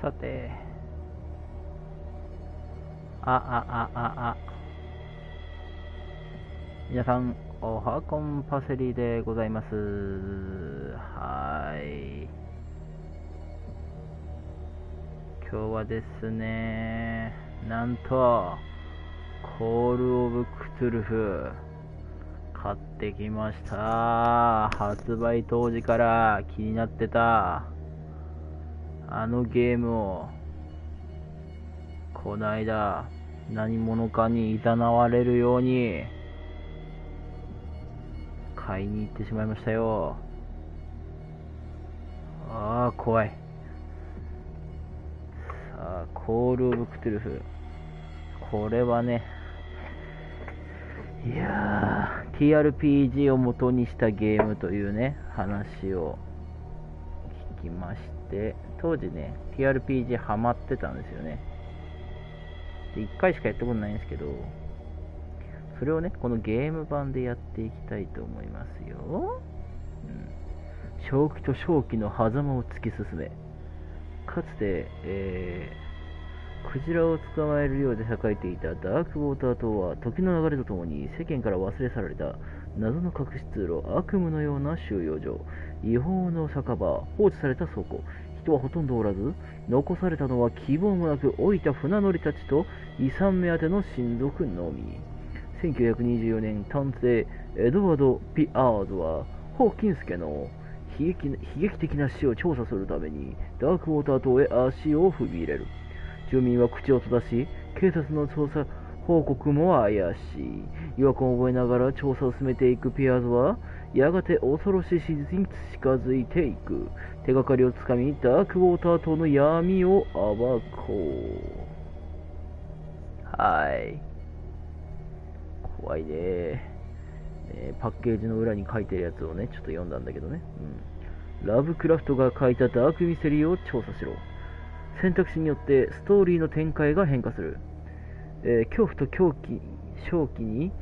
さて、皆さんおはこんパセリでございます。はい、今日はですね、なんとコールオブクトゥルフ買ってきました。発売当時から気になってたあのゲームをこの間何者かにいざなわれるように買いに行ってしまいましたよ。怖い。さあ、コールオブクトゥルフ、これはね、いやー、TRPG を元にしたゲームというね話を聞きまして、当時ね TRPG ハマってたんですよね。で1回しかやったことないんですけど、それをねこのゲーム版でやっていきたいと思いますよ。正気と正気の狭間を突き進め、かつて、クジラを捕まえるようで栄えていたダークウォーター島は時の流れとともに世間から忘れ去られた謎の隠し通路、悪夢のような収容所、違法の酒場、放置された倉庫、人はほとんどおらず、残されたのは希望もなく老いた船乗りたちと遺産目当ての親族のみ。1924年、探偵エドワード・ピアーズはホーキンス家の悲劇的な死を調査するためにダークウォーター島へ足を踏み入れる。住民は口を閉ざし、警察の捜査報告も怪しい。違和感を覚えながら調査を進めていくピアーズは、やがて恐ろしい史実に近づいていく。手がかりをつかみ、ダークウォーター島の闇を暴こう。はい。怖いね。パッケージの裏に書いてるやつをね、ちょっと読んだんだけどね。ラブクラフトが書いたダークミステリーを調査しろ。選択肢によってストーリーの展開が変化する。恐怖と狂気に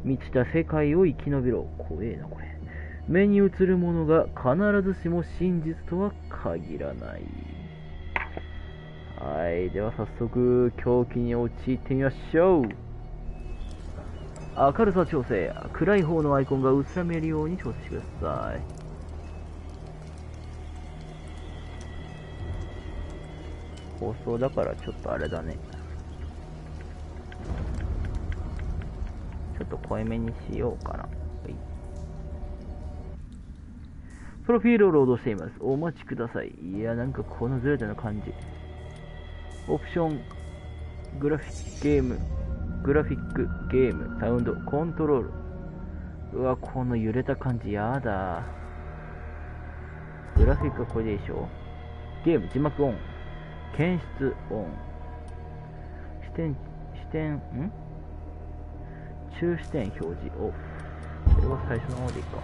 満ちた世界を生き延びろ。怖えなこれ。目に映るものが必ずしも真実とは限らない。はい、では早速狂気に陥ってみましょう。明るさ調整、暗い方のアイコンが薄ら見えるように調整してください。放送だからちょっとあれだね、ちょっと濃いめにしようかな。プロフィールをロードしています。お待ちください。いや、なんかこのずれたの感じ。オプション、グラフィックゲーム、サウンド、コントロール。うわ、この揺れた感じやだ。グラフィックはこれでいいでしょ。ゲーム、字幕オン。検出オン。中視点表示オフ。これは最初の方でいいか。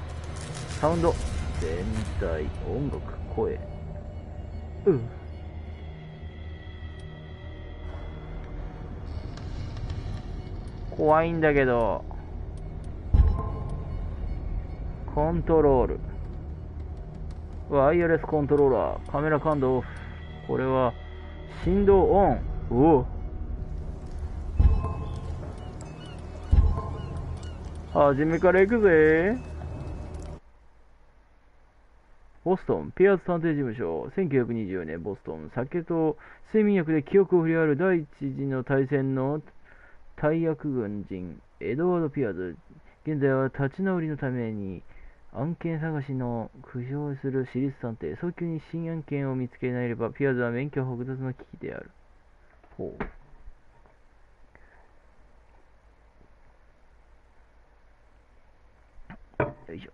サウンド、全体、音楽、声。怖いんだけど。コントロール、ワイヤレスコントローラー、カメラ感度オフ。これは振動オン。初めから行くぜ。ボストン、ピアーズ探偵事務所。1924年、ボストン。酒と睡眠薬で記憶を振り払う第一次の大戦の大役軍人、エドワード・ピアーズ。現在は立ち直りのために案件探しの苦情する私立探偵。早急に新案件を見つけなければ、ピアーズは免許剥奪の危機である。よいしょ。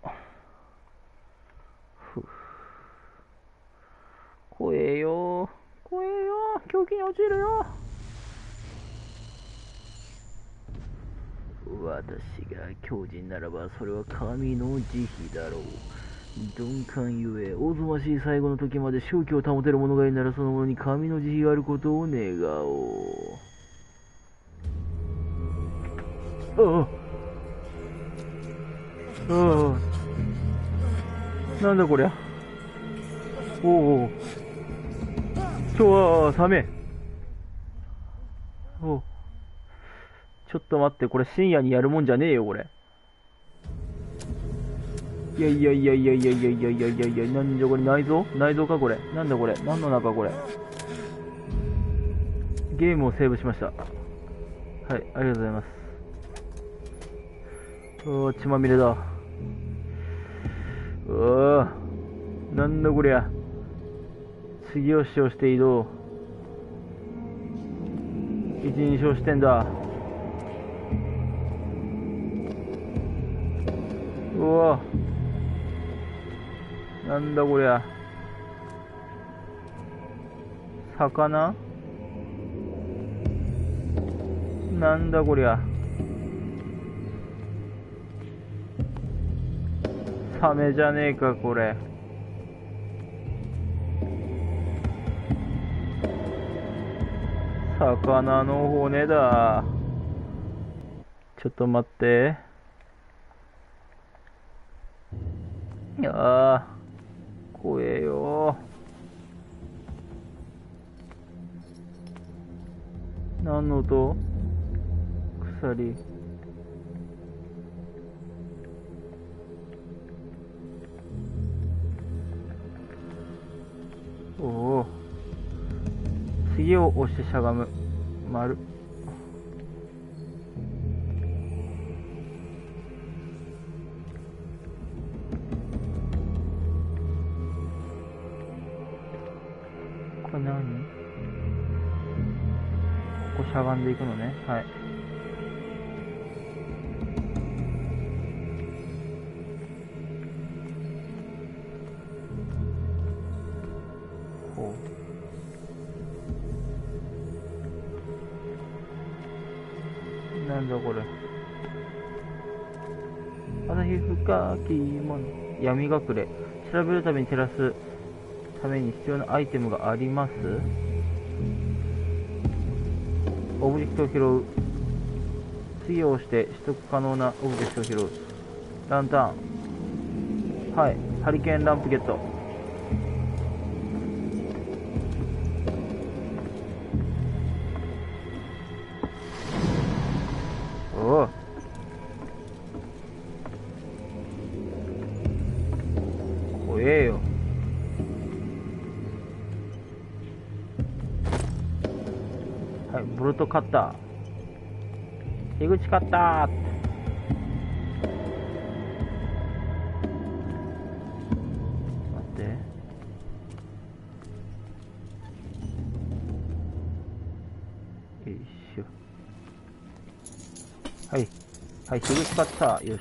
怖えよ、狂気に陥るよ。私が狂人ならば、それは神の慈悲だろう。鈍感ゆえ、おぞましい最後の時まで正気を保てる者がいるなら、その者に神の慈悲があることを願おう。なんだこりゃ。今日は寒い。お、ちょっと待って、これ深夜にやるもんじゃねえよ、これ。いやいやいやいやいやいやいやいやいやいや、なんじゃこれ、内臓かこれ。なんだこれ、何の中これ。ゲームをセーブしました。はい、ありがとうございます。おー、血まみれだ。おー、なんだこりゃ。次を使用して移動。一人称してんだ。うわ、なんだこりゃ。魚？なんだこりゃ。サメじゃねえかこれ。魚の骨だ。ちょっと待って。いやー、怖えよ。何の音？鎖。おお。次を押してしゃがむ。丸。これ何？ここしゃがんでいくのね。はい。こう。なんだこれ。朝日深きもの。闇隠れ。調べるために照らすために必要なアイテムがあります。オブジェクトを拾う。次を押して取得可能なオブジェクトを拾う。ランタン。はい。ハリケーンランプゲット。おお。怖えよ。はい、ブルトカッター。樋口カッター。待って。よいしょ。はい。はい、樋口カッター。よし。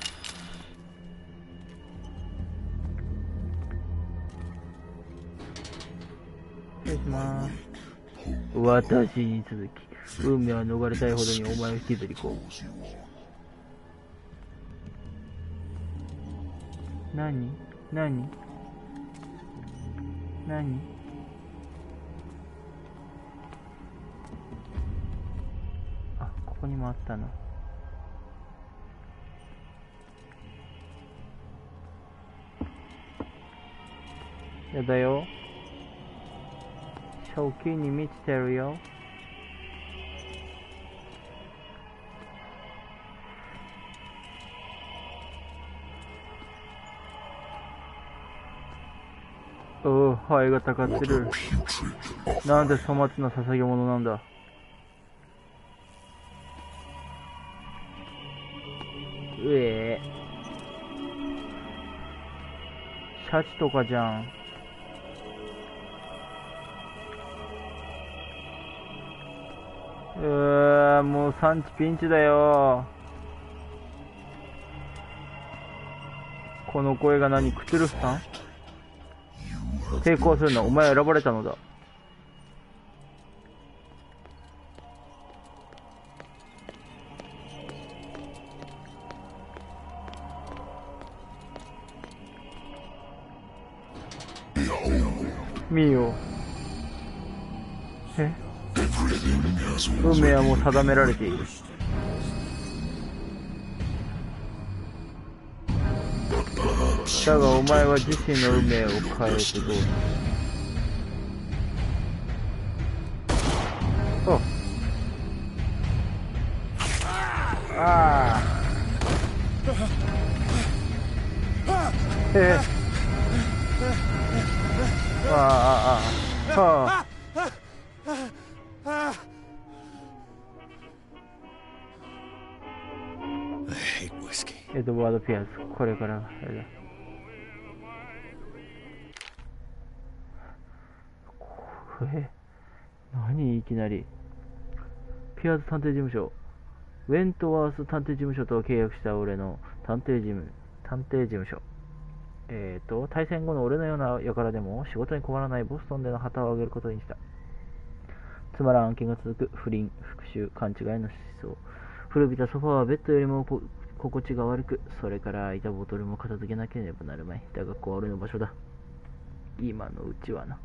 失礼します。私に続き、運命は逃れたいほどにお前を引きずりこう。何？あ、ここにもあったな。やだよ。正気に満ちてるよ。おお、ハエがたかってる。なんで粗末な捧げ物なんだ。うえシャチとかじゃん。もう産地ピンチだよ。この声が何？クトゥルフさん？抵抗するの？お前選ばれたのだ。見よ。え？運命はもう定められている。だがお前は自身の運命を変えてどうだ。ああ。エドワード・ピアーズ、これからあれだ。何いきなり。ピアーズ探偵事務所。ウェントワース探偵事務所と契約した俺の探偵事務所。対戦後の俺のような輩でも仕事に困らないボストンでの旗を上げることにした。つまらん案件が続く。不倫、復讐、勘違いの思想。古びたソファーはベッドよりも心地が悪く、それから空いたボトルも片付けなければなるまい。だがここは俺の場所だ。今のうちはな。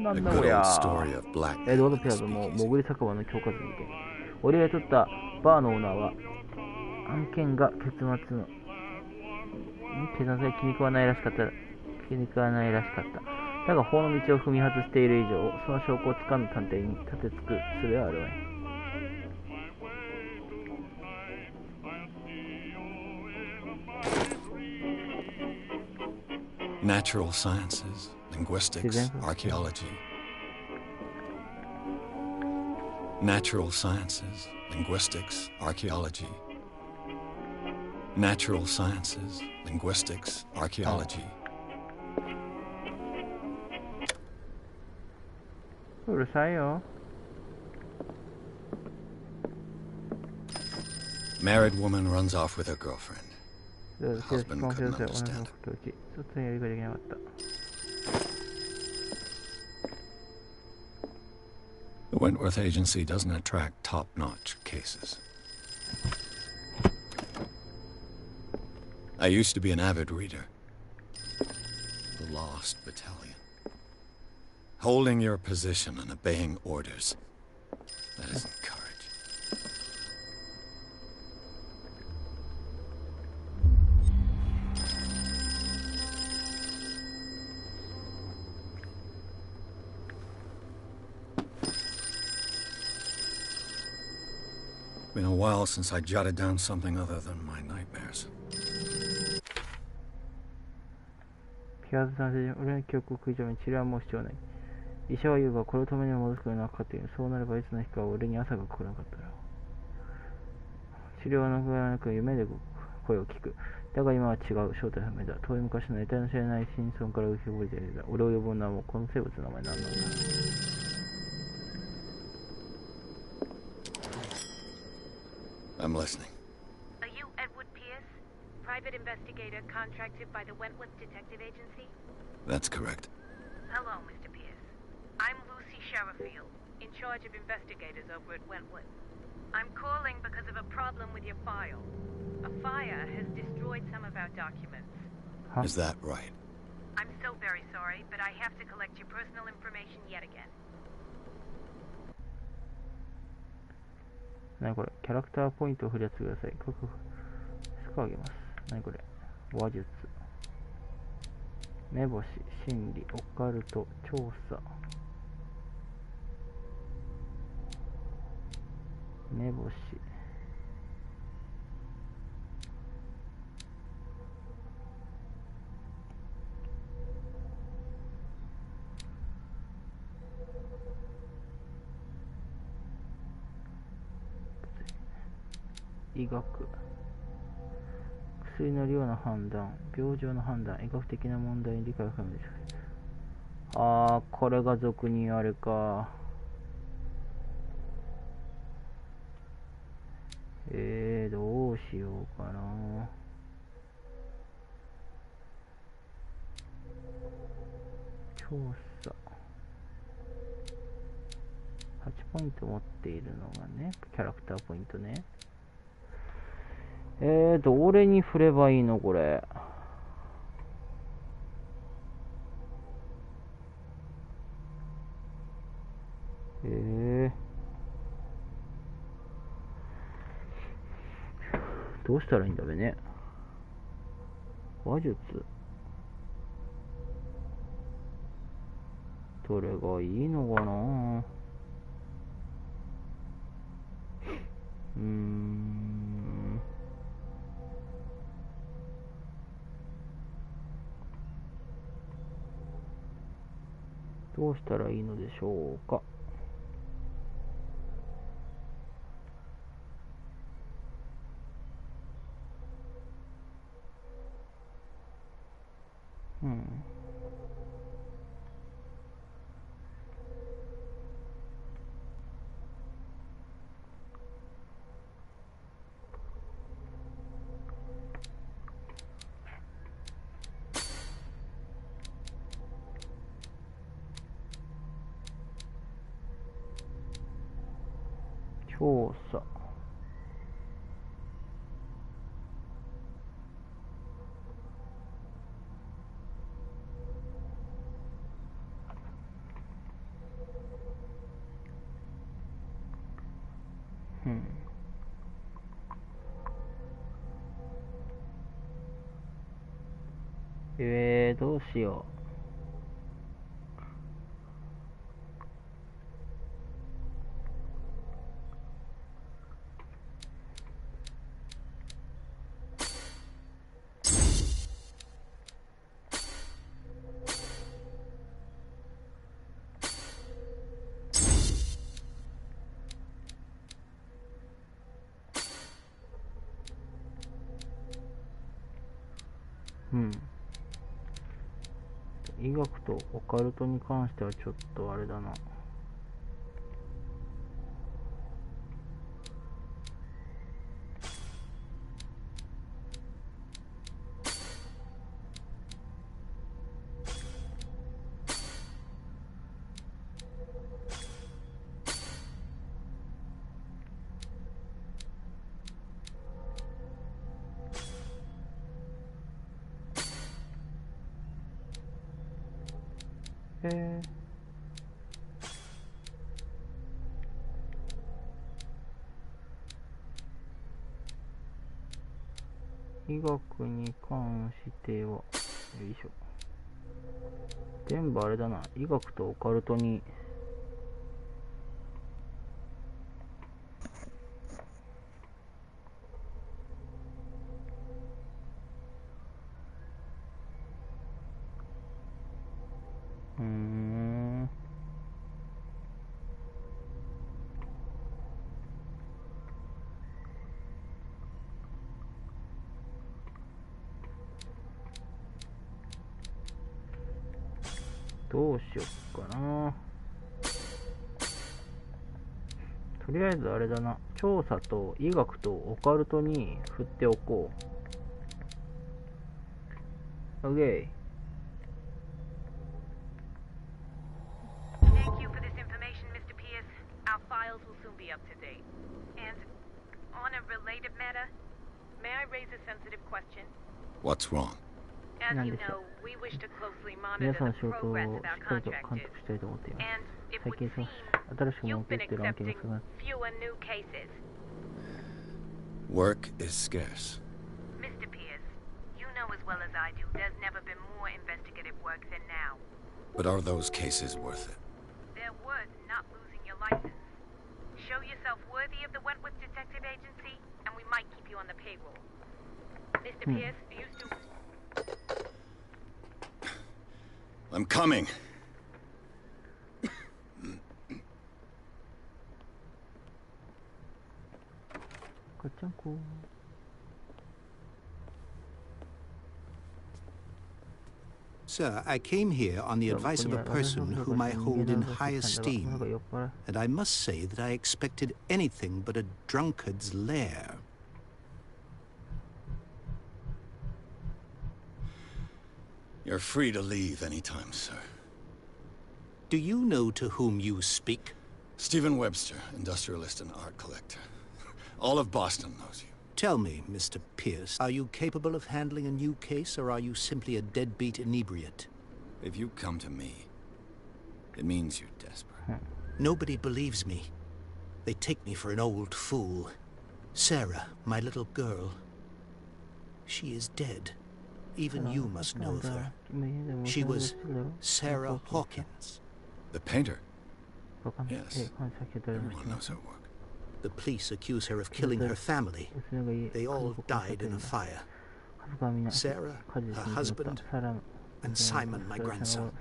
なんだこりゃ。エドワード・ピアーズも潜り酒場の恐喝事件。俺が取ったバーのオーナーは案件が結末の気に食わないらしかった。だが法の道を踏み外している以上、その証拠をつかんだ探偵に立てつく術はあるわい。Natural sciences, linguistics, archaeology. Natural sciences, linguistics, archaeology. Natural sciences, linguistics, archaeology. うるさいよ。Married woman runs off with her girlfriend. Husband couldn't understand it. ちょっとやりができなかった。The Wentworth Agency doesn't attract top-notch cases. I used to be an avid reader. The Lost Battalion. Holding your position and obeying orders. That isn't courage. Been a while since I jotted down something other than my nightmares. ピアーズ探偵俺の記憶を食い止め治療はもう必要ない。医者は言うがこれを止めに戻すことなかったよ。そうなればいつの日か俺に朝が来なかったら。治療はなく夢で声を聞く。だが今は違う。正体不明だ。遠い昔の得体の知れない真相から浮き彫りている。俺を呼ぶ名もこの生物の名前なんだ。I'm listening. Are you Edward Pierce, private investigator contracted by the Wentworth Detective Agency? That's correct. Hello, Mr. Pierce. I'm Lucy Sherifield, in charge of investigators over at Wentworth. I'm calling because of a problem with your file. A fire has destroyed some of our documents. Is that right? I'm so very sorry, but I have to collect your personal information yet again. 何これ、キャラクターポイントを振り当ててください。スコアあげます。何これ、話術、目星、心理、オカルト、調査、目星、医学、薬の量の判断、病状の判断、医学的な問題に理解を深める。これが俗にあれか。どうしようかな。調査。8ポイント持っているのがね、キャラクターポイントね。どれに振ればいいのこれ。どうしたらいいんだべね。話術、どれがいいのかな。どうしたらいいのでしょうか。調査。どうしよう。医学とオカルトに関してはちょっとあれだな。医学に関しては、よいしょ。全部あれだな。医学とオカルトに。どうしよっかな。とりあえずあれだな。調査と医学とオカルトに振っておこう。OK。Thank you for this information, Mr. Pierce. Our files will soon be up to date. And on a related matter, may I raise a sensitive question? What's wrong? As you know, we wish to closely monitor the progress of our contractors. And it would seem you've been accepting fewer new cases. Work is scarce. Mr. Pierce, you know as well as I do, there's never been more investigative work than now. But are those cases worth it? They're worth not losing your license. Show yourself worthy of the Wentworth Detective Agency, and we might keep you on the payroll. Mr. Pierce, do you still... I'm coming. Sir, I came here on the advice of a person whom I hold in high esteem, and I must say that I expected anything but a drunkard's lair. You're free to leave anytime, sir. Do you know to whom you speak? Stephen Webster, industrialist and art collector. All of Boston knows you. Tell me, Mr. Pierce, are you capable of handling a new case, or are you simply a deadbeat inebriate? If you come to me, it means you're desperate. Nobody believes me. They take me for an old fool. Sarah, my little girl, she is dead. Even you must know of her. She was Sarah Hawkins. The painter? Yes. Everyone knows her work. The police accuse her of killing her family. They all died in a fire. Sarah, her husband, and Simon, my grandson.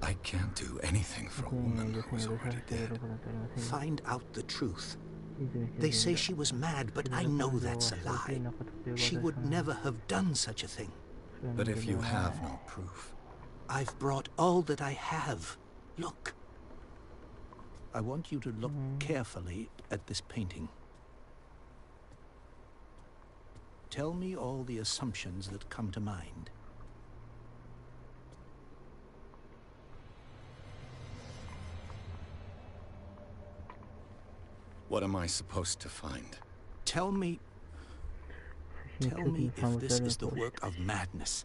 I can't do anything for a woman who is already dead. Find out the truth. They say she was mad, but I know that's a lie. She would never have done such a thing. But if you have no proof... I've brought all that I have. Look. I want you to look carefully at this painting. Tell me all the assumptions that come to mind. What am I supposed to find? Tell me if this is the work of madness.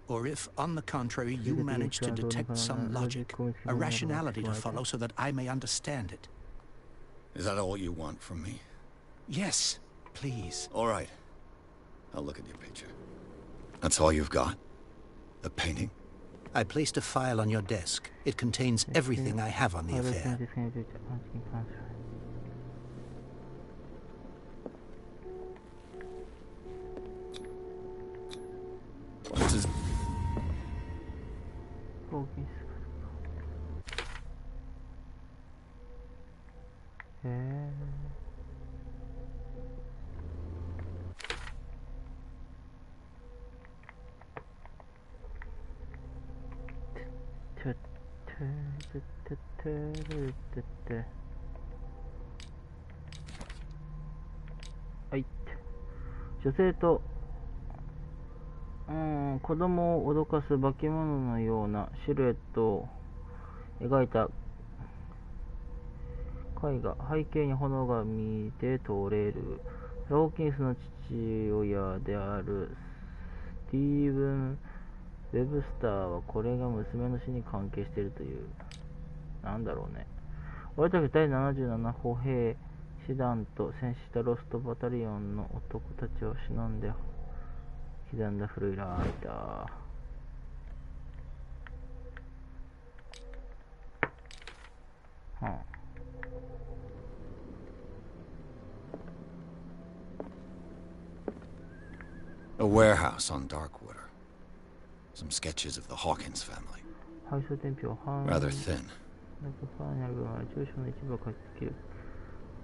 Or if, on the contrary, you manage to detect some logic, a rationality to follow so that I may understand it. Is that all you want from me? Yes, please. All right. I'll look at your picture. That's all you've got? The painting? I placed a file on your desk. It contains everything I have on the affair. What is...はい。女性と子供を脅かす化け物のようなシルエットを描いた絵画。背景に炎が見て取れる。ホーキンスの父親であるスティーブン・ウェブスターはこれが娘の死に関係しているという。なんだろうね。俺たち第77歩兵師団と戦死したロストバタリオンの男たちを忍んで刻んだ古いライター。A warehouse on Darkwater. Some sketches of the Hawkins family. Rather thin. 住所の一部を書きつける。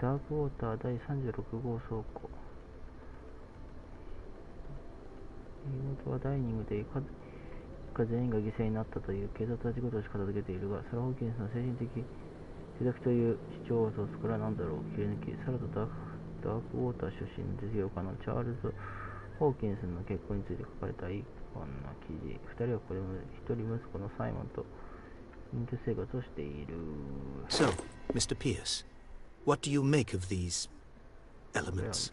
ダークウォーター第36号倉庫。妹はダイニングで一家全員が犠牲になったという警察は事故として片付けているが、サラ・ホーキンスの精神的自虐という主張をそこからなんだろう切り抜き、サラとダークウォーター出身の実業家のチャールズ・ホーキンスの結婚について書かれた一本の記事。二人はこれまで一人息子のサイモンと隠居生活をしている。So, Mr. Pierce, what do you make of these elements?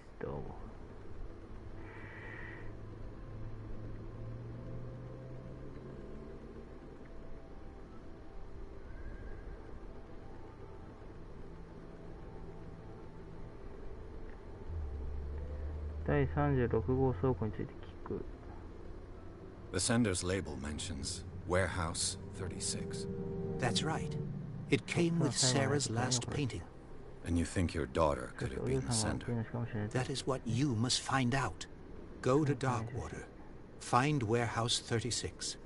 The sender's label mentions Warehouse 36. That's right. It came with Sarah's last painting. And you think your daughter could have been the sender? That is what you must find out. Go to Darkwater. Find Warehouse 36.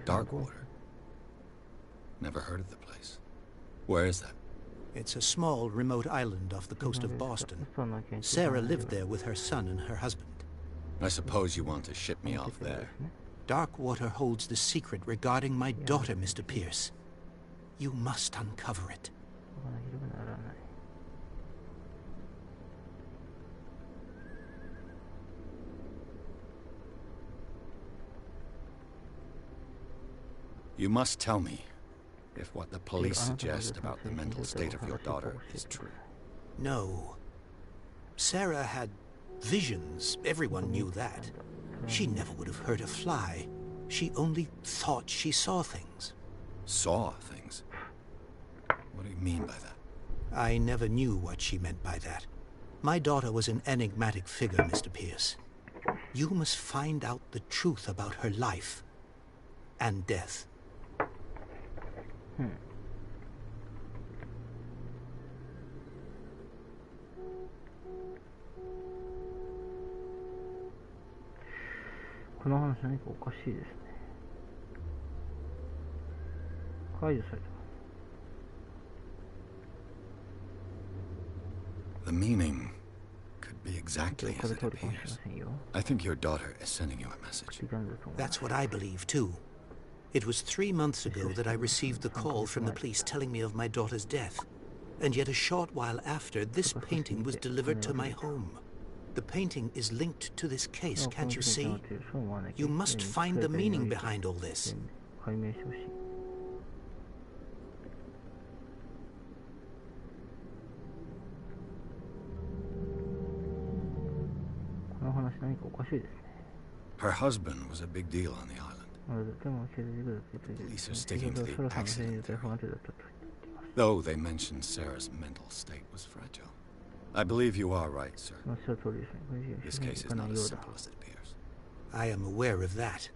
Darkwater? Never heard of the place. Where is that? It's a small, remote island off the coast of Boston. Sarah lived there with her son and her husband. I suppose you want to ship me off there. Darkwater holds the secret regarding my daughter, Mr. Pierce. You must uncover it. You must tell me if what the police suggest about the mental state of your daughter is true. No. Sarah had visions. Everyone knew that. She never would have hurt a fly. She only thought she saw things. Saw things? What do you mean by that? I never knew what she meant by that. My daughter was an enigmatic figure, Mr. Pierce. You must find out the truth about her life and death. この話何かおかしいですね。解除された。The meaning could be exactly as it appears. I think your daughter is sending you a message. That's what I believe, too. It was 3 months ago that I received the call from the police telling me of my daughter's death. And yet a short while after, this painting was delivered to my home. The painting is linked to this case, can't you see? You must find the meaning behind all this. この話何かおかしいですね。 Her husband was a big deal on the island. Police are sticking to the accident theory. Though they mentioned Sarah's mental state was fragile. I believe you are right, sir. This case is not as simple as it appears. I am aware of that.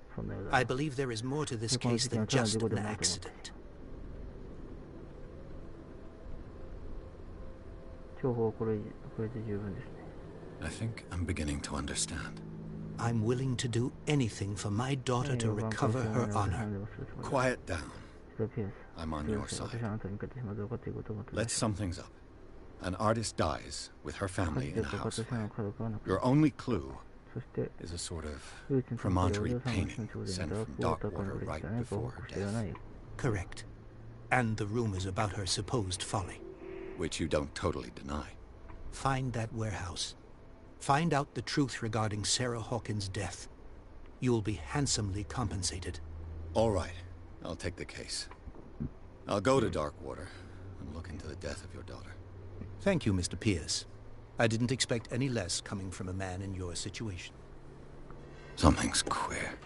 I believe there is more to this case than just an accident. 情報はこれで十分ですね。 I think I'm beginning to understand. I'm willing to do anything for my daughter to recover her honor. Quiet down. I'm on your side. Let's sum things up. An artist dies with her family in a house fire. Your only clue is a sort of promontory painting sent from Darkwater right before her death. Correct. And the rumors about her supposed folly. Which you don't totally deny. Find that warehouse. Find out the truth regarding Sarah Hawkins' death. You'll be handsomely compensated. All right. I'll take the case. I'll go to Darkwater and look into the death of your daughter. Thank you, Mr. Pierce. I didn't expect any less coming from a man in your situation. Something's queer.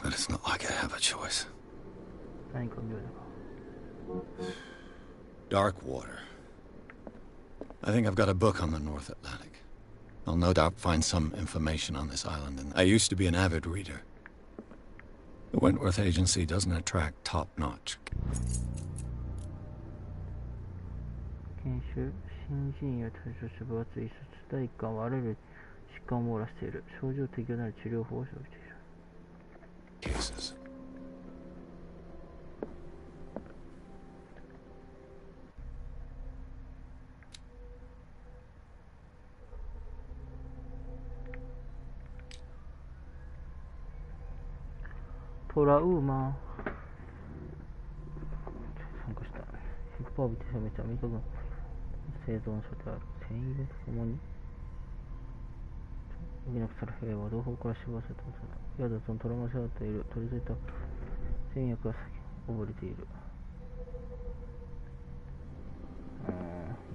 But it's not like I have a choice. Darkwater. I think I've got a book on the North Atlantic. I'll no doubt find some information on this island, and I used to be an avid reader. The Wentworth Agency doesn't attract top-notch. 研修、心身や対処し分厚い殺体感はあらゆる疾患を網羅している。症状適応なる治療法を生じている。Cases. トラウマ参加した。100%ビテ消滅はアメリカ軍生存所である。繊維で主に余儀なくされ兵は同胞から死亡されたことだ。ヤダそのトラウマを背負っている。取り付いた戦薬が溺れている。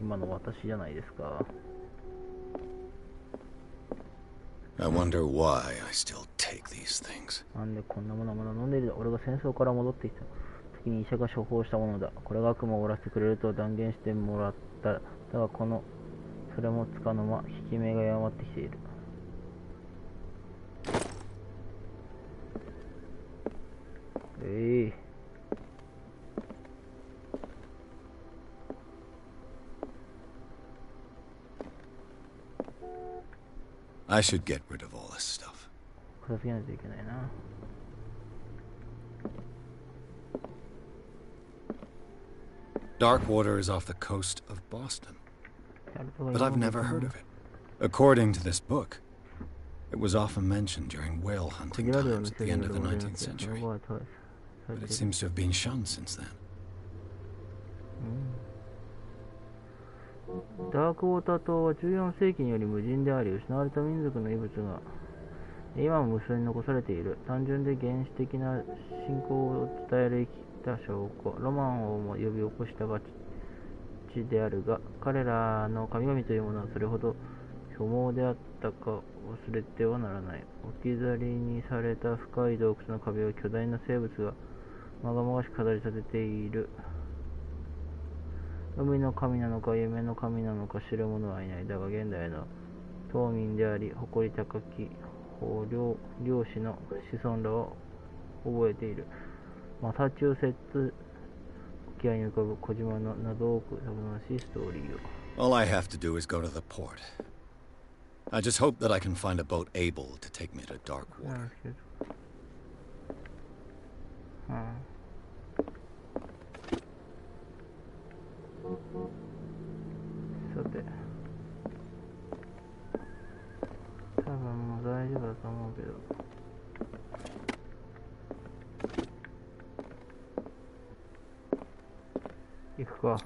今の私じゃないですか。I wonder why I still take these things. なんでこんなものまだ飲んでいる。俺が戦争から戻ってきた時に医者が処方したものだ。これが悪夢を終わらせてくれると断言してもらった。だがそれもつかの間、効き目が弱まってきている。I should get rid of all this stuff. 片付けないといけないな。Darkwater is off the coast of Boston. But I've never heard of it. According to this book, it was often mentioned during whale hunting times at the end of the 19th century. But it seems to have been shunned since then. ダークウォーター島は14世紀により無人であり、失われた民族の遺物が今も無数に残されている。単純で原始的な信仰を伝える生きた証拠、ロマンをも呼び起こしたが地であるが、彼らの神々というものはそれほど虚妄であったか忘れてはならない。置き去りにされた深い洞窟の壁を巨大な生物がまがまがしく飾り立てている。海の神なのか夢の神なのか知る者はいない。だが現代の島民であり誇り高き漁師の子孫らを覚えている。マサチューセッツ沖合に浮かぶ小島の謎多くたぶましいストーリーを。All I have to do is go to the port. I just hope that I can find a boat able to take me to dark water. さて、多分もう大丈夫だと思うけど。行くか。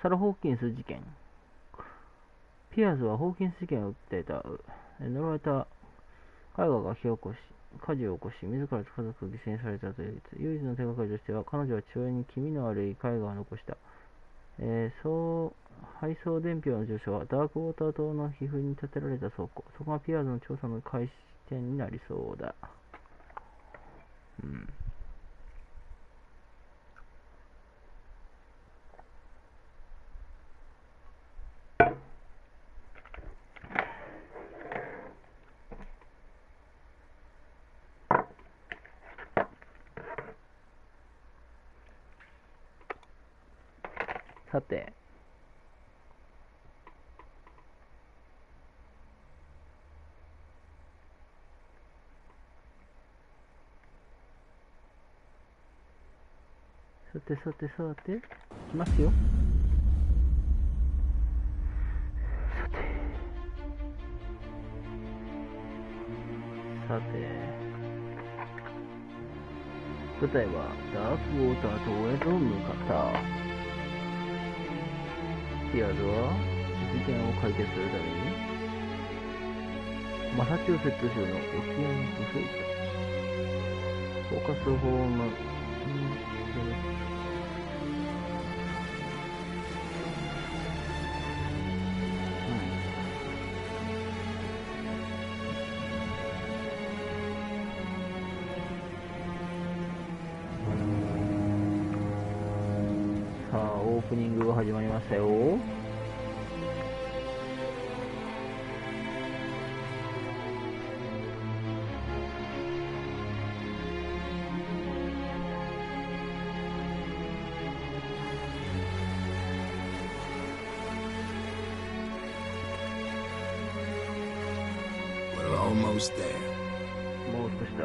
サラ・ホーキンス事件。ピアーズはホーキンス事件を訴えた。呪われた絵画が火を起こし、火事を起こし、自らと家族を犠牲にされたという。唯一の手がかりとしては、彼女は父親に気味の悪い絵画を残した。配送伝票の住所はダークウォーター島の皮膚に建てられた倉庫。そこがピアーズの調査の開始点になりそうだ。さて、いきますよ。さて、舞台はダークウォーター島へと向かった。ピアーズは事件を解決するためにマサチューセッツ州の沖合に急いだ。フォーカス法のさあ、オープニングが始まりましたよ。Almost there. もう少しだ。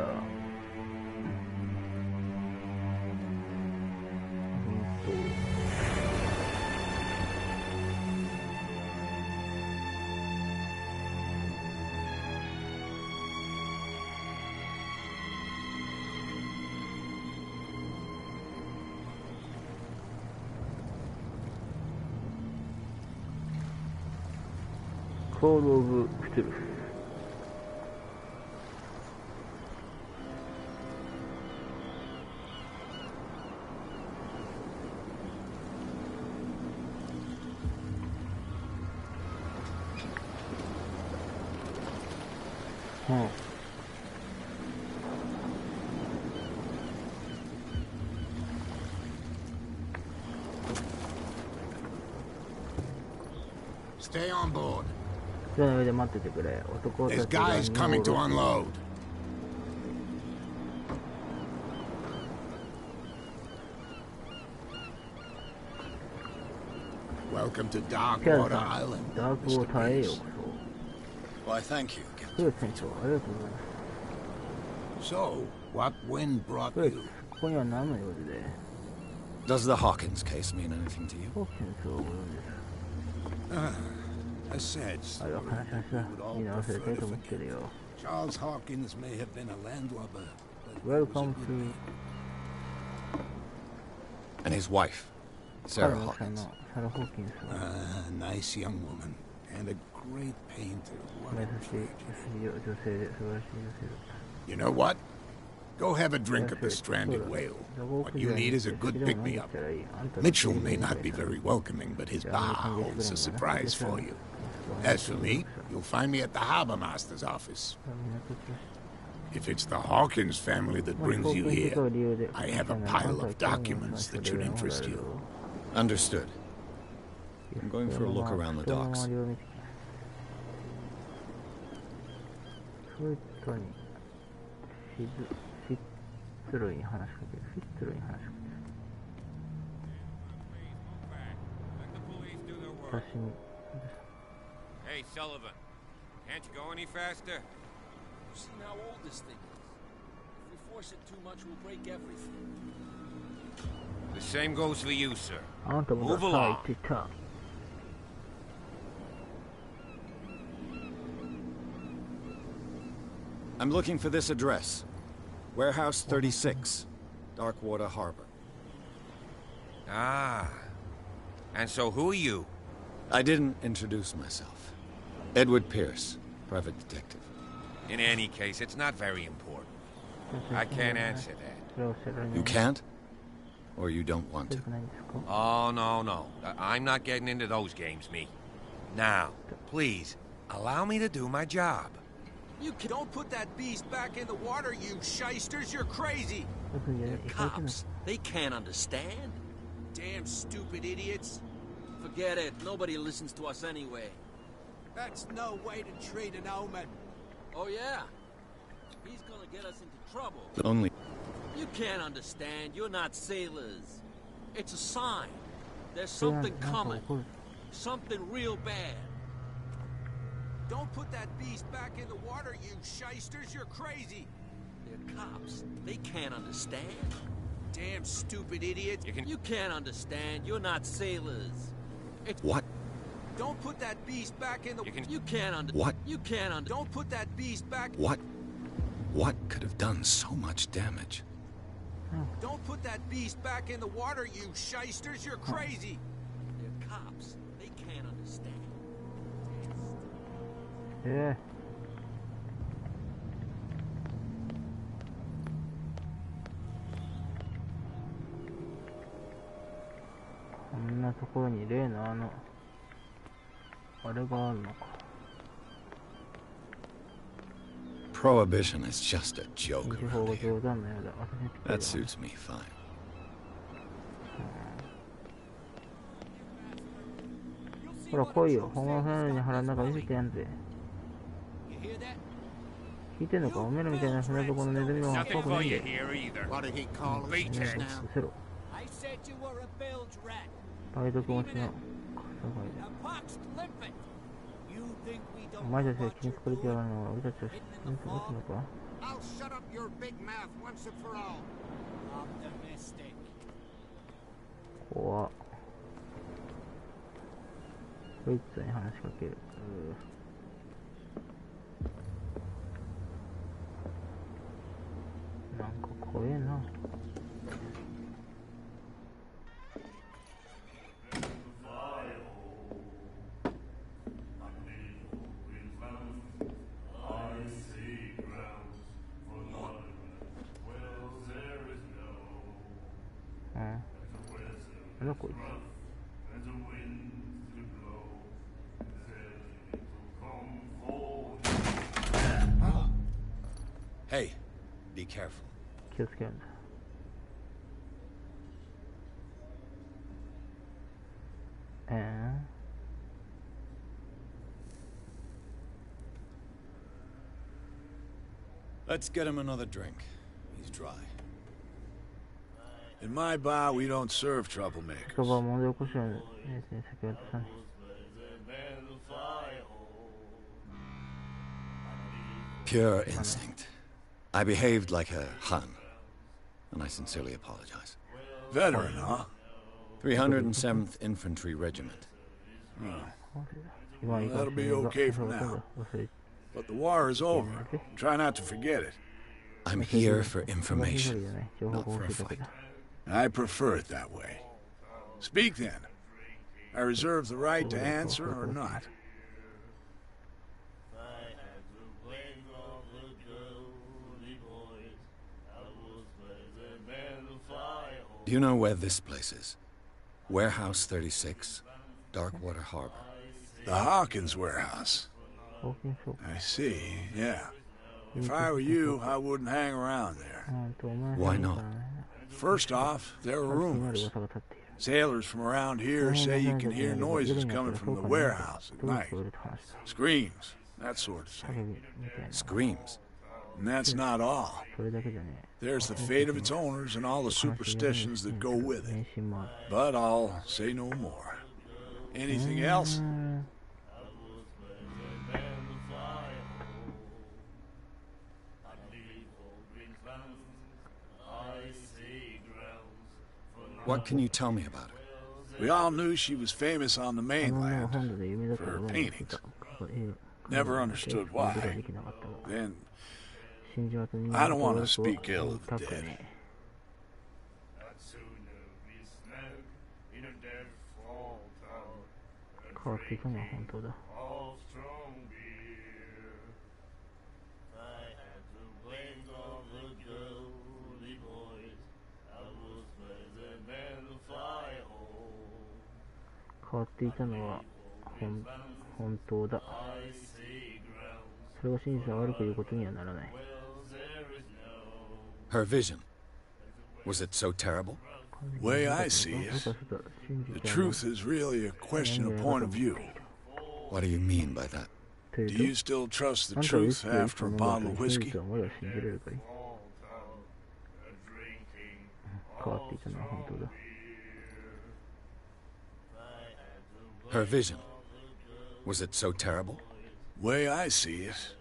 コール・オブ・クトゥルフ。Stay on board. 船の上で待っててくれ。男たち There's が guys coming to unload. Welcome to Darkwater Island. ダークウォーターへようこ Why, thank you. そ。フレ船長、ありがとうございます。 So, what wind brought フレ you? ここには何の用事で Does the Hawkins case mean anything to you? ホーキンスをご存知です。 I said あれは話しました。みんな忘れたいと思ってるよ。 Charles Hawkins may have been a landlubber, but Welcome to and his wife, 彼 Sarah の奥さん Hawkins. のサラ・ホーキンスは Nice young woman and a great painter. 優しい女性で素晴らしい女性だった。 You know what? Go have a drink at the stranded whale. What you need is a good pick-me-up. Mitchell may not be very welcoming, but his bar holds a surprise for you. As for me, you'll find me at the harbor master's office. If it's the Hawkins family that brings you here, I have a pile of documents that should interest you. Understood. I'm going for a look around the docks. フットにフィッツロイに話しかける。フィッツロイに話しかける。私に。Hey, Sullivan. Can't you go any faster? You've seen how old this thing is. If we force it too much, we'll break everything. The same goes for you, sir. あなたもださいって言った。I'm looking for this address. Warehouse 36, Darkwater Harbor. Ah. And so who are you? I didn't introduce myself. Edward Pierce, private detective. In any case, it's not very important. I can't answer that. You can't? Or you don't want to? Oh, no. I'm not getting into those games, me. Now, please, allow me to do my job. You don't put that beast back in the water, you shysters. You're crazy. They're cops. They can't understand. Damn stupid idiots. Forget it. Nobody listens to us anyway. That's no way to treat an omen. Oh, yeah? He's gonna get us into trouble. Only... You can't understand. You're not sailors. It's a sign. There's something coming. Something real bad. Don't put that beast back in the water, you shysters. You're crazy. They're cops. They can't understand. Damn stupid idiots. You can't understand. You're not sailors. It's... What? Don't put that beast back in the... You can't understand. What? You can't understand. Don't put that beast back... What? What could have done so much damage? Don't put that beast back in the water, you shysters. You're crazy. They're cops. They can't understand. Yeah.こんなところに例のあれがあるのか。Prohibition is just a joke around here. That suits me fine. ほら来いよ。本物ファンに腹の中見せてやんぜ。聞いてんのか？おめえらみたいな船底のネズミは怖くないんだよ。うせろ。梅毒持ちのお前たちが気につかれてやらないのは俺たちを知ってるのか？怖っ。こいつに話しかける。なんか怖えな。なんだこいつ。Hey, be careful. 気をつけるんだ。Let's get him another drink. He's dry. In my bar, we don't serve troublemakers. 人が問題を起こすようにですね、先ほどさん。Pure instinct. I behaved like a Hun, and I sincerely apologize. Veteran, huh? 307th Infantry Regiment. Well, that'll be okay for now. But the war is over. Try not to forget it. I'm here for information, not for a fight. I prefer it that way. Speak then. I reserve the right to answer or not. Do you know where this place is? Warehouse 36, Darkwater Harbor. The Hawkins warehouse. I see, yeah. If I were you, I wouldn't hang around there. Why not? First off, there are rumors. Sailors from around here say you can hear noises coming from the warehouse at night. Screams, that sort of thing. Screams? And that's not all. There's the fate of its owners and all the superstitions that go with it. But I'll say no more. Anything else? What can you tell me about her? We all knew she was famous on the mainland for her paintings. Never understood why. Then, I don't want to speak ill of the dead. Her vision. Was it so terrible? Way I see it, the truth is really a question of point of view. What do you mean by that? Do you still trust the truth after a bottle of whiskey? Her vision. Was it so terrible? Way I see it.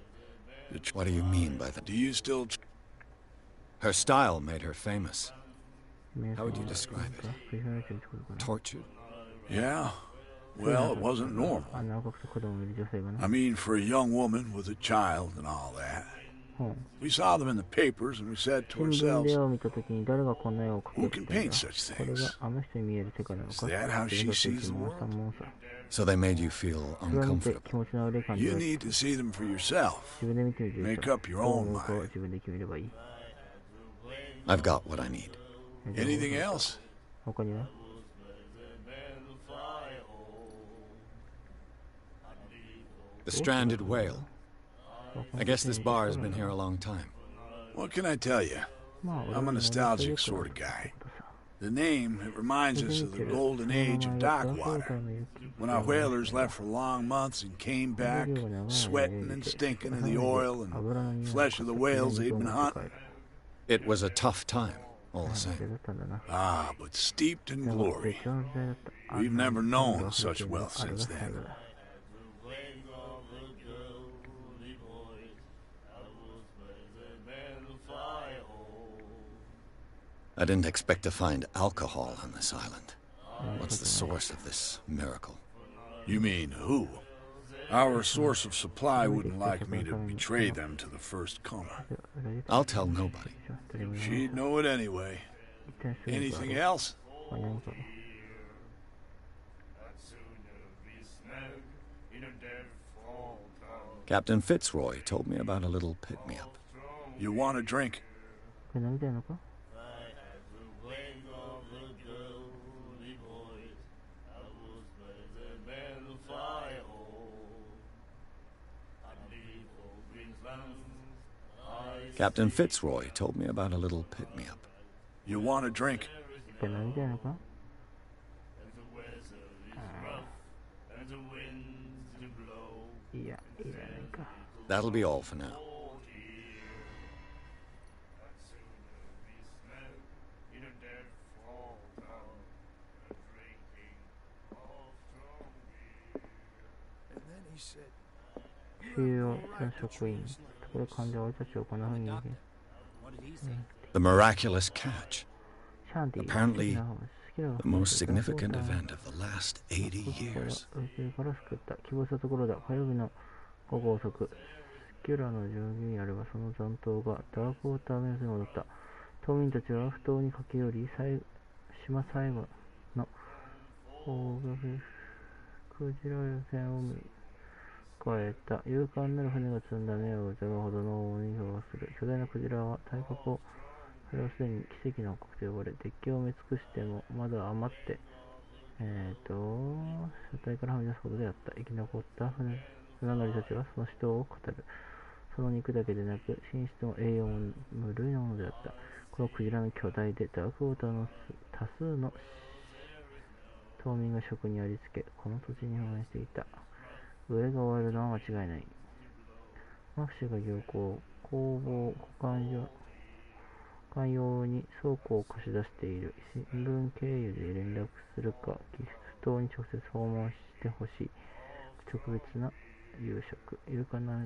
What do you mean by that? Do you still... Her style made her famous. How would you describe it? Tortured? Yeah. Well, it wasn't normal. I mean, for a young woman with a child and all that. We saw them in the papers and we said to ourselves, who can paint such things? Is that how she sees the world? So they made you feel uncomfortable. You need to see them for yourself. Make up your own mind. I've got what I need. Anything else? The stranded whale. I guess this bar has been here a long time. What can I tell you? I'm a nostalgic sort of guy. The name, it reminds us of the golden age of dockwater, when our whalers left for long months and came back, sweating and stinking of the oil and flesh of the whales they'd been hunting. It was a tough time, all the same. Ah, but steeped in glory. We've never known such wealth since then. I didn't expect to find alcohol on this island. What's the source of this miracle? You mean who? Our source of supply wouldn't like me to betray them to the first comer. I'll tell nobody. She'd know it anyway. Anything else? Captain Fitzroy told me about a little pick-me-up. You want a drink? Captain Fitzroy told me about a little pick-me-up. You want a drink? That'll be all for now. The miraculous catch. Apparently, the most significant event of the last 80 years. 島民たちは不当に駆け寄り、島最後の大クジラ予選を迎えた。勇敢なる船が積んだ目を疑うほどの重みをする。巨大なクジラは体格をそれはすでに奇跡の王国と呼ばれ、敵を埋め尽くしてもまだ余って、車体からはみ出すほどであった。生き残った船乗りたちはその死闘を語る。その肉だけでなく、品質も栄養も無類のものであった。このクジラの巨大でダークウォーターの多数の島民が食にありつけ、この土地に応援していた。上が終わるのは間違いない。マフシェが行幸、工房保管用に倉庫を貸し出している。新聞経由で連絡するか、ギフト島に直接訪問してほしい。特別な夕食。いるかな。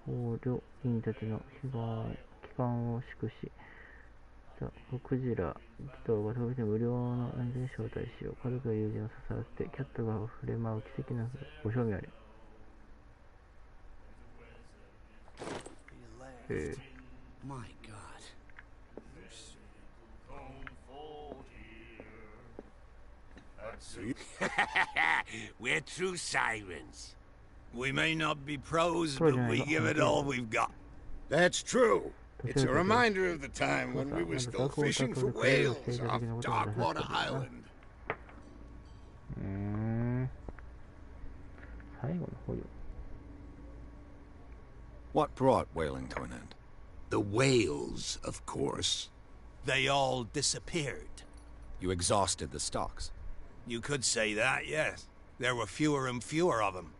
捕虜員たちの帰還を祝し、クジラ自頭が特別に無料の安全招待しよう。家族や友人を支えて、キャットが触れ舞う奇跡のご賞味あれ。My God. We're true sirens. We may not be pros, but we give it all we've got. That's true. It's a reminder of the time when we were still fishing for whales off Darkwater Island. 最後の捕虜。What brought whaling to an end? The whales, of course. They all disappeared. You exhausted the stocks. You could say that, yes. There were fewer and fewer of them.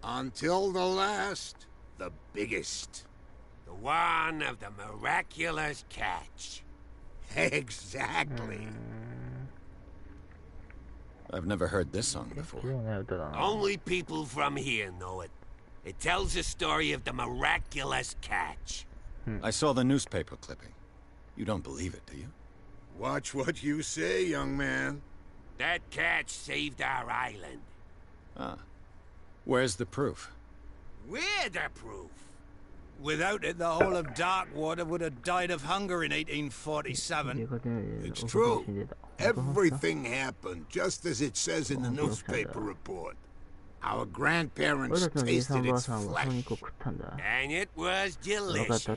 Until the last, the biggest. The one of the miraculous catch. Exactly. I've never heard this song before. Only people from here know it. It tells the story of the miraculous catch. I saw the newspaper clipping. You don't believe it, do you? Watch what you say, young man. That catch saved our island. Ah. Where's the proof? We're the proof. Without it, the whole of Darkwater would have died of hunger in 1847. It's true. Everything happened just as it says in the newspaper report. Our grandparents tasted its flesh. And it was delicious.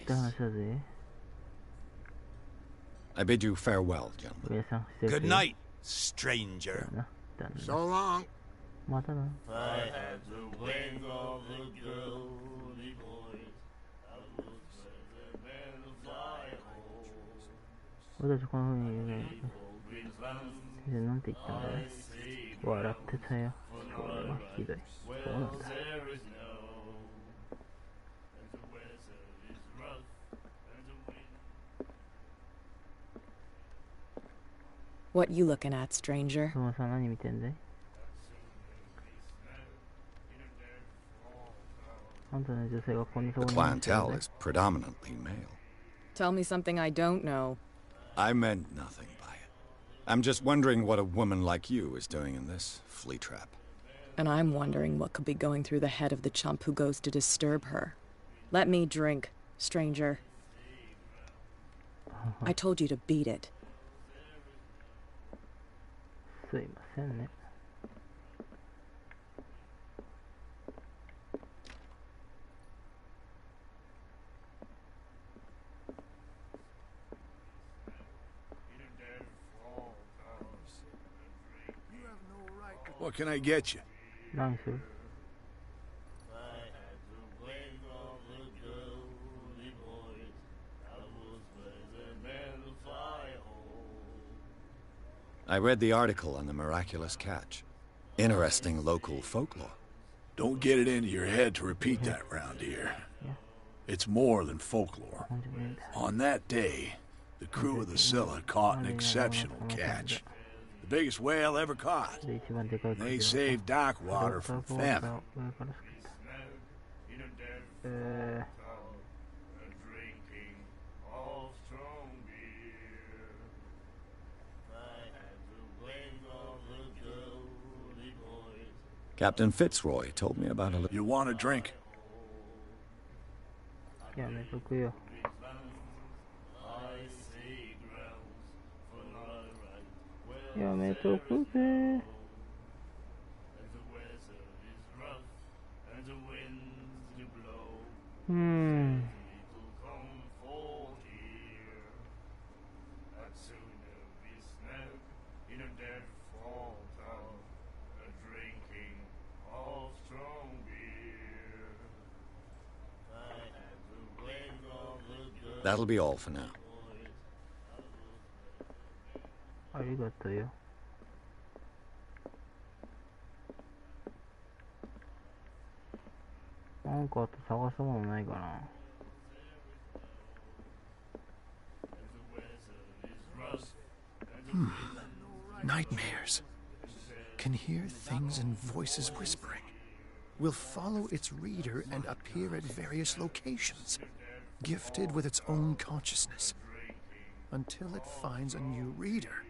I bid you farewell, gentlemen. Good night, stranger. So long. またな。俺たちこの風に言うね。なんて言ったんだい？笑ってたよ。それはひどい。そうなんだ。What you looking at, stranger? トマさん何見てんだい？あんたの女性がこんなとこ The ろにいるんだい？ clientele is predominantly male. Tell me something I don't know. I meant nothing by it. I'm just wondering what a woman like you is doing in this flea trap. And I'm wondering what could be going through the head of the chump who goes to disturb her. Let me drink, stranger. I told you to beat it. すいませんね。What can I get you? 何する？ I read the article on the miraculous catch. Interesting local folklore. Don't get it into your head to repeat that round here. It's more than folklore. On that day, the crew of the Scylla caught an exceptional catch. The biggest whale ever caught. They saved Darkwater from famine. Captain Fitzroy told me about a little... You want a drink? やめとくよ。やめとくぜ。That'll be all for now. ありがとうよ。なんかあと探すものないかな。Nightmares. Can hear things and voices whispering. Will follow its reader and appear at various locations, gifted with its own consciousness, until it finds a new reader.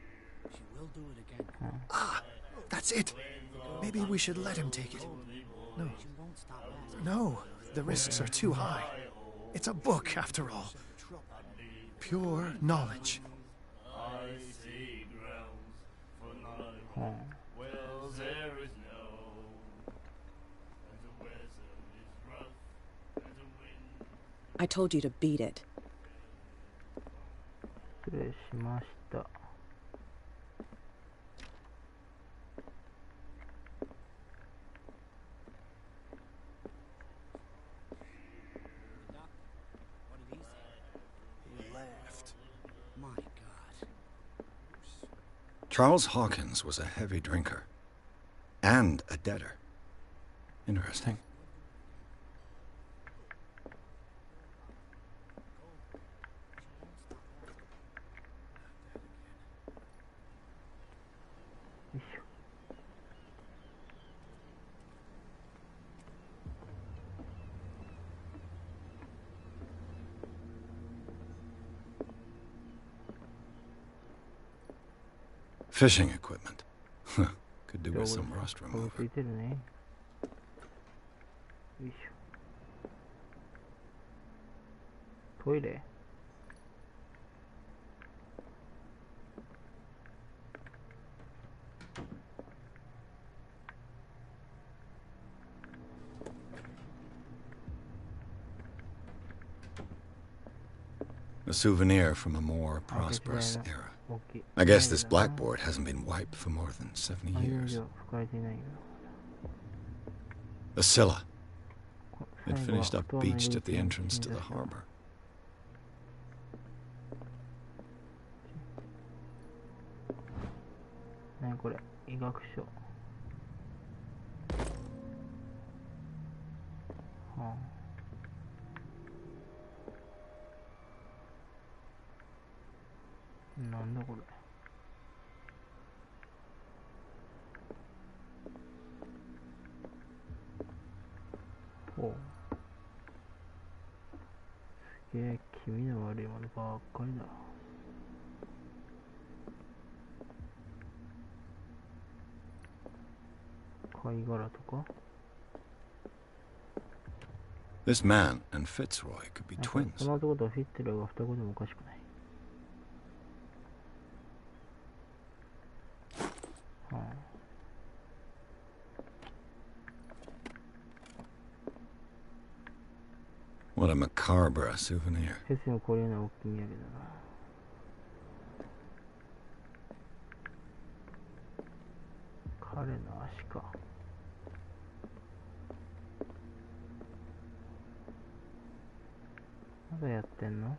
Ah, that's it. Maybe we should let him take it. No, the risks are too high. It's a book, after all. Pure knowledge. I told you to beat it. 失礼しました。Charles Hawkins was a heavy drinker and a debtor. Interesting. Fishing equipment. Could do with some rust remover. ついてるね。よいしょ。トイレ。A souvenir from a more prosperous era. I guess this blackboard hasn't been wiped for more than 70 years. A Scylla. It finished up beached at the entrance to the harbor. Oh. すげえ気味の悪いものばっかりだ。貝殻とか。This man and Fitzroy could be twins. その男とフィッテルが双子でもおかしくない。What a macabre souvenir. フェスのこれな大きいんやけどな。彼の足か。まだやってんの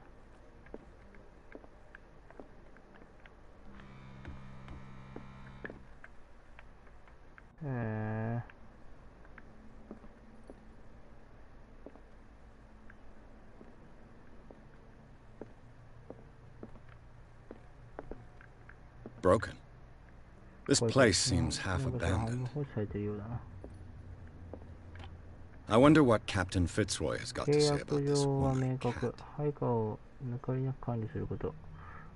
？Broken. This place seems half abandoned. I wonder what Captain Fitzroy has got to say about this woman cat. 配下を抜かりなく管理すること。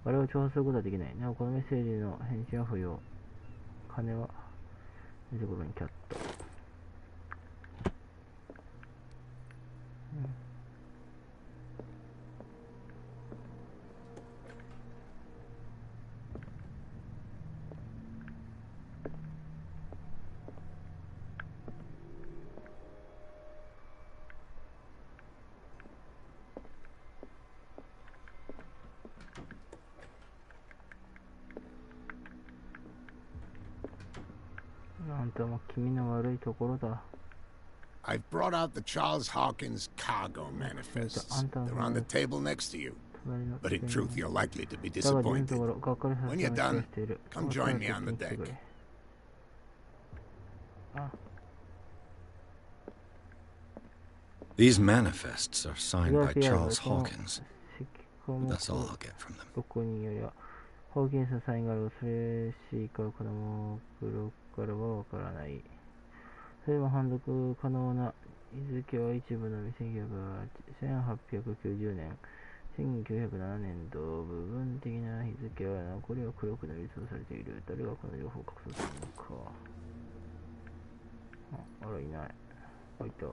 我々を調査することはできない。なお、このメッセージの返信は不要。金は出てくるにキャット。I've brought out the Charles Hawkins cargo manifests. They're on the table next to you. But in truth, you're likely to be disappointed. When you're done, come join me on the deck. These manifests are signed by Charles Hawkins. That's all I'll get from them. ホーキンスのサインがある。それしかこの目録からはわからない。それも判読可能な日付は一部のみ1890年、1907年度、部分的な日付は残りは黒く塗りつぶされている。誰がこの情報を隠すのか。あら、いない。あ、いた。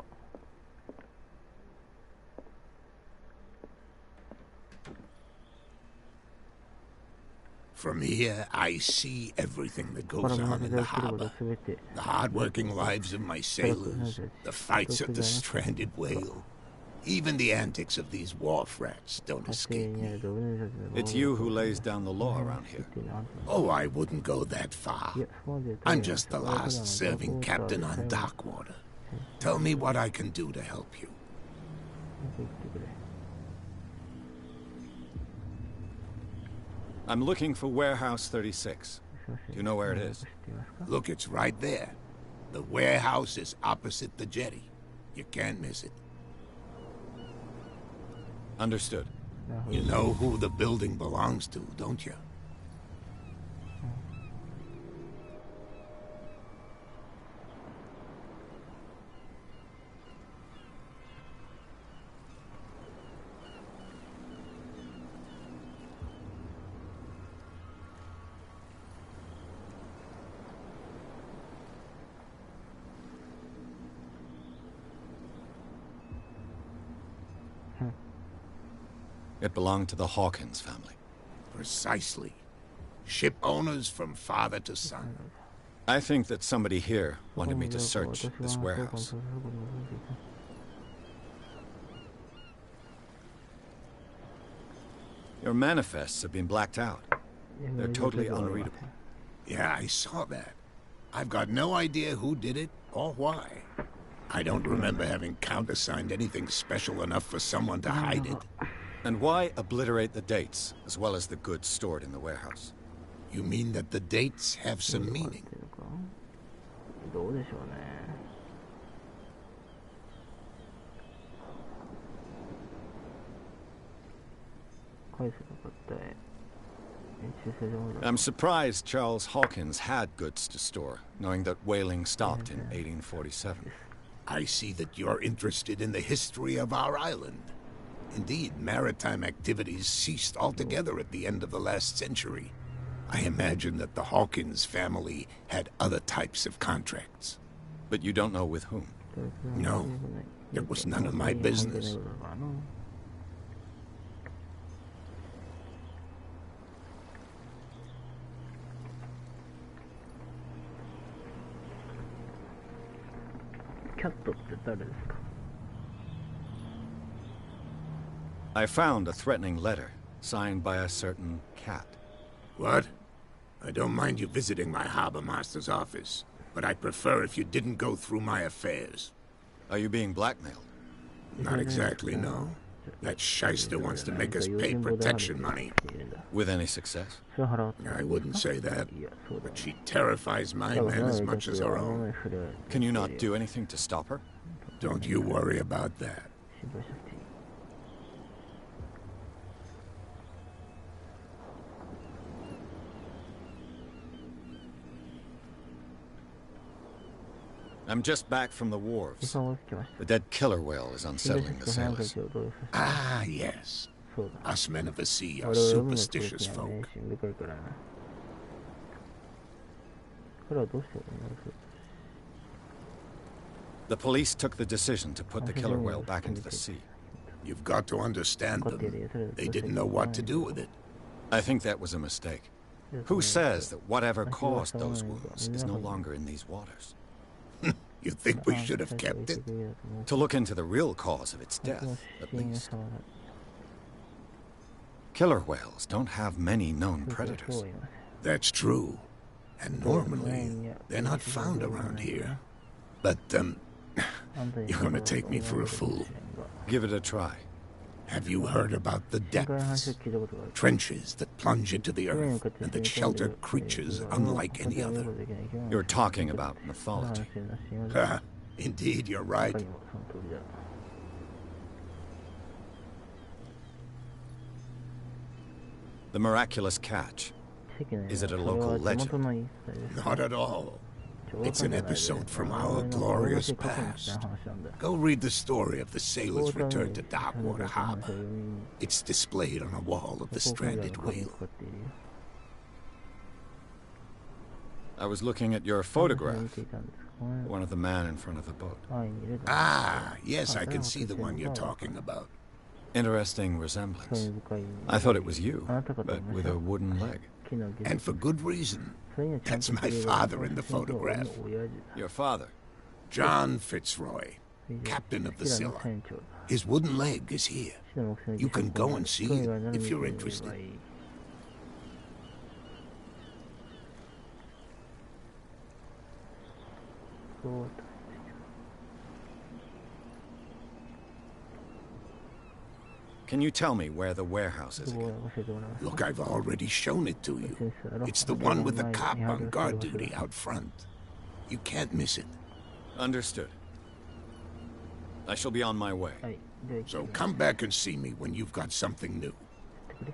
From here, I see everything that goes on in the harbor. The hard-working lives of my sailors, the fights of the stranded whale. Even the antics of these wharf rats don't escape me. It's you who lays down the law around here. Oh, I wouldn't go that far. I'm just the last serving captain on Darkwater. Tell me what I can do to help you. I'm looking for Warehouse 36. Do you know where it is? Look, it's right there. The warehouse is opposite the jetty. You can't miss it. Understood. You know who the building belongs to, don't you? It belonged to the Hawkins family. Precisely. Ship owners from father to son. I think that somebody here wanted me to search this warehouse. Your manifests have been blacked out. They're totally unreadable. Yeah, I saw that. I've got no idea who did it or why. I don't remember having countersigned anything special enough for someone to hide it. And why obliterate the dates, as well as the goods stored in the warehouse? You mean that the dates have some meaning? I'm surprised Charles Hawkins had goods to store, knowing that whaling stopped in 1847. I see that you're interested in the history of our island. Indeed, maritime activities ceased altogether at the end of the last century. I imagine that the Hawkins family had other types of contracts. But you don't know with whom? No, it was none of my business. I found a threatening letter, signed by a certain cat. What? I don't mind you visiting my harbor master's office, but I'd prefer if you didn't go through my affairs. Are you being blackmailed? Not exactly, no. That shyster wants to make us pay protection money. With any success? I wouldn't say that, but she terrifies my men as much as her own. Can you not do anything to stop her? Don't you worry about that. I'm just back from the wharves. The dead killer whale is unsettling the sailors. Ah, yes. Us men of the sea are superstitious folk. The police took the decision to put the killer whale back into the sea. You've got to understand them. They didn't know what to do with it. I think that was a mistake. Who says that whatever caused those wounds is no longer in these waters? You think we should have kept it? To look into the real cause of its death, at least. Killer whales don't have many known predators. That's true. And normally, they're not found around here. But, you're gonna take me for a fool. Give it a try. Have you heard about the depths? Trenches that plunge into the earth and that shelter creatures unlike any other. You're talking about mythology. Indeed, you're right. The miraculous catch. Is it a local legend? Not at all. It's an episode from our glorious past. Go read the story of the sailor's return to Darkwater Harbor. It's displayed on a wall of the stranded whale. I was looking at your photograph. One of the man in front of the boat. Ah, yes, I can see the one you're talking about. Interesting resemblance. I thought it was you, but with a wooden leg. And for good reason. That's my father in the photograph. Your father? John Fitzroy, captain of the Scylla. His wooden leg is here. You can go and see it if you're interested. Can you tell me where the warehouse is again? Look, I've already shown it to you. It's the one with the cop on guard duty out front. You can't miss it. Understood. I shall be on my way. So come back and see me when you've got something new. Okay,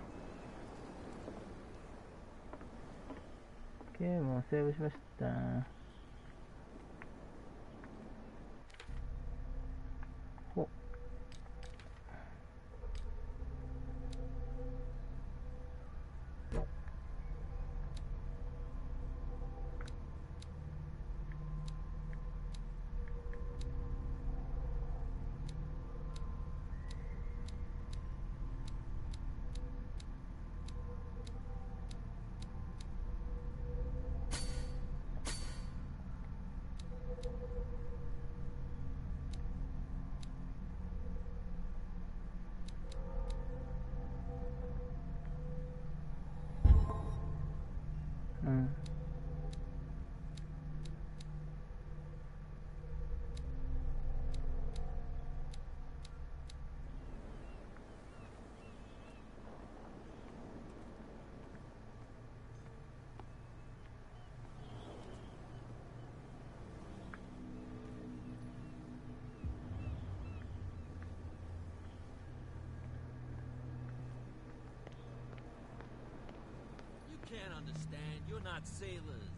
'Can't understand. You're not sailors.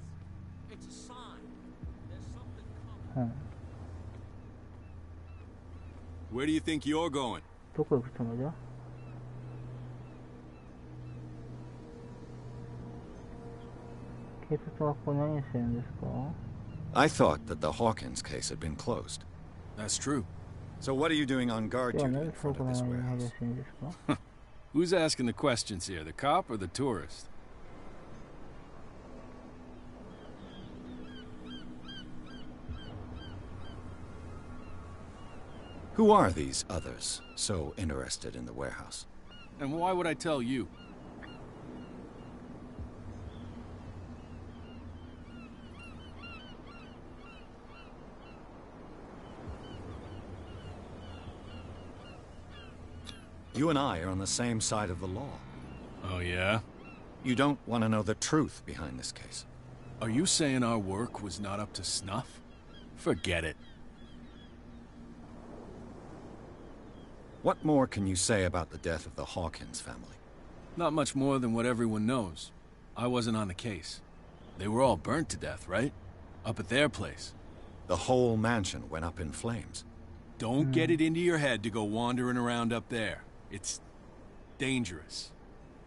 It's a sign. There's something coming. Where do you think you're going? I thought that the Hawkins case had been closed. That's true. So what are you doing on guard duty in front of this warehouse? Who's asking the questions here, the cop or the tourist? Who are these others so interested in the warehouse? And why would I tell you? You and I are on the same side of the law. Oh, yeah? You don't want to know the truth behind this case. Are you saying our work was not up to snuff? Forget it. What more can you say about the death of the Hawkins family? Not much more than what everyone knows. I wasn't on the case. They were all burnt to death, right? Up at their place. The whole mansion went up in flames. Don't get it into your head to go wandering around up there. It's dangerous.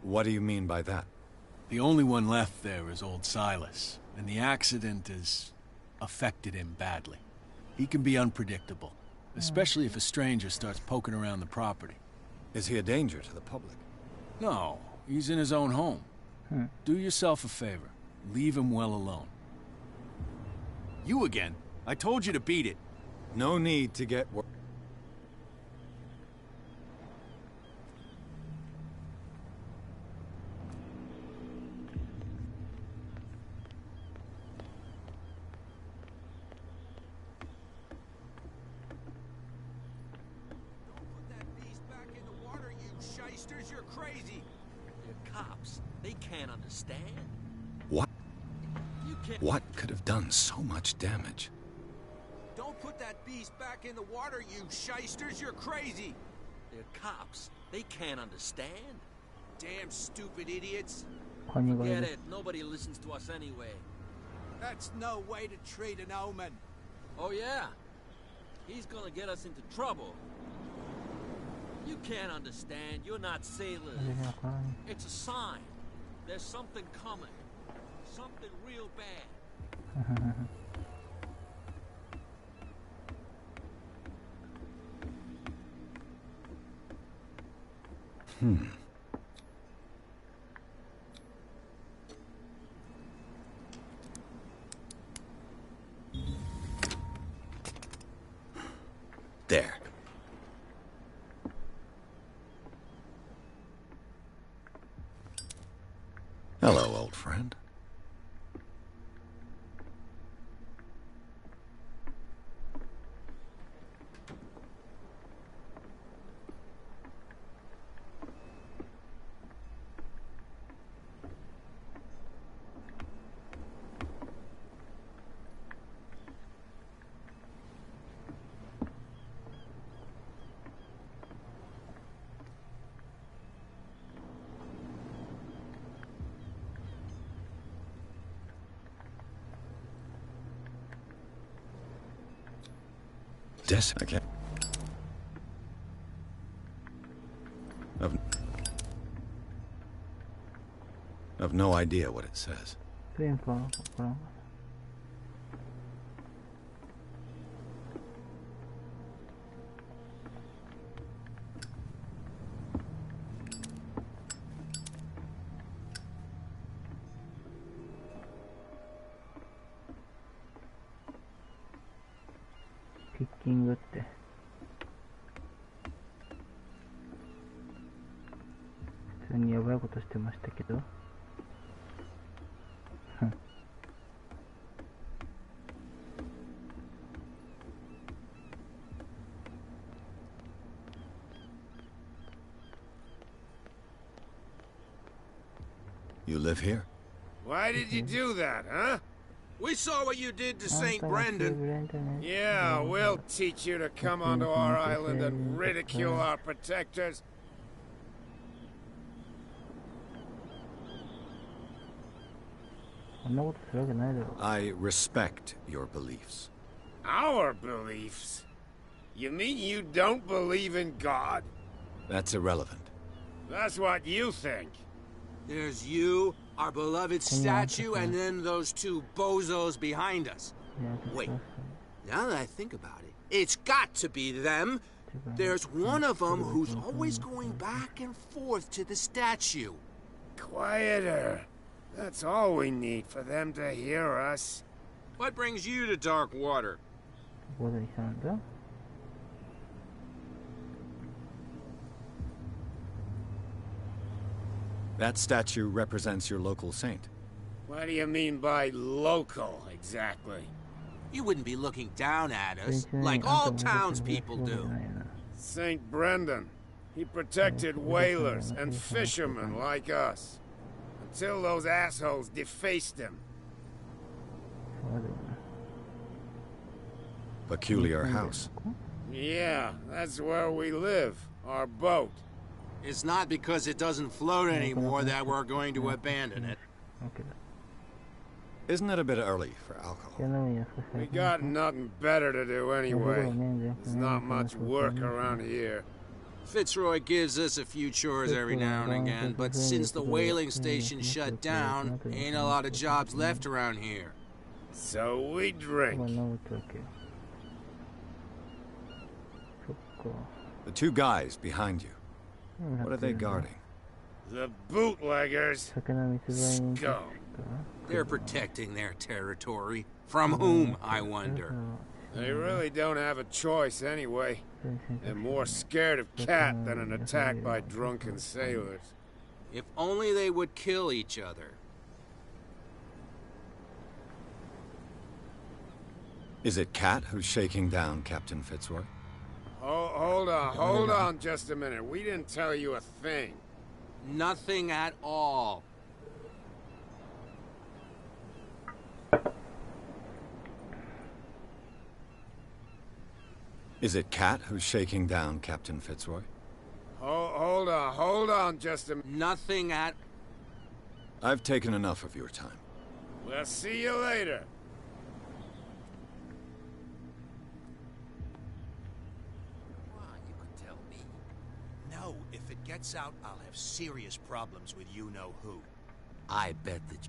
What do you mean by that? The only one left there is old Silas, and the accident has affected him badly. He can be unpredictable, especially if a stranger starts poking around the property. Is he a danger to the public? No, he's in his own home. Do yourself a favor. Leave him well alone. You again? I told you to beat it. No need to get worried. Don't put that beast back in the water shysters, you're crazy. They're cops. They can't understand. What? You can't... What could have done so much damage? Don't put that beast back in the water, you shysters, you're crazy. They're cops. They can't understand. Damn stupid idiots. Forget it. Nobody listens to us anyway. That's no way to treat an omen. Oh, yeah? He's gonna get us into trouble. You can't understand. You're not sailors. It's a sign. There's something coming. Something real bad. There. Hello, old friend. Okay. I've no idea what it says. Picking って普通にやばいことしてましたけどYou live here? Why did you do that, huh? We saw what you did to St. Brendan. Yeah, we'll teach you to come onto our island and ridicule our protectors. I respect your beliefs. Our beliefs? You mean you don't believe in God? That's irrelevant. That's what you think. There's you, our beloved statue, and then those two bozos behind us. Wait, now that I think about it, it's got to be them. There's one of them who's always going back and forth to the statue. Quieter. That's all we need for them to hear us. What brings you to dark water? That statue represents your local saint. What do you mean by local, exactly? You wouldn't be looking down at us, like all townspeople do. St. Brendan. He protected whalers and fishermen like us. Until those assholes defaced him. Peculiar house. Yeah, that's where we live. Our boat. It's not because it doesn't float anymore that we're going to abandon it. Isn't it a bit early for alcohol? We got nothing better to do anyway. There's not much work around here. Fitzroy gives us a few chores every now and again, but since the whaling station shut down, ain't a lot of jobs left around here. So we drink. The two guys behind you. What are they guarding? The bootleggers. Scum. They're protecting their territory. From whom, I wonder? They really don't have a choice anyway. They're more scared of Cat than an attack by drunken sailors. If only they would kill each other. Is it Cat who's shaking down Captain Fitzroy? Oh, hold on just a minute. We didn't tell you a thing. Nothing at all. Is it Kat who's shaking down Captain Fitzroy? Hold on just a minute. Nothing at... I've taken enough of your time. We'll see you later. If it gets out, I'll have serious problems with you-know-who. I bet that...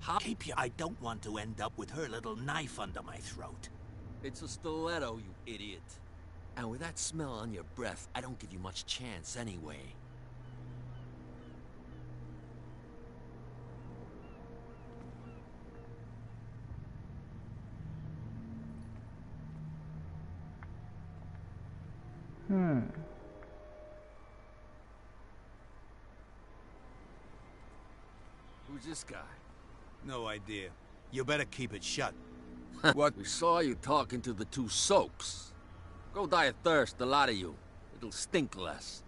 I don't want to end up with her little knife under my throat. It's a stiletto, you idiot. And with that smell on your breath, I don't give you much chance anyway. Who's this guy? No idea. You better keep it shut. What? We saw you talking to the two soaks. Go die of thirst, the lot of you. It'll stink less.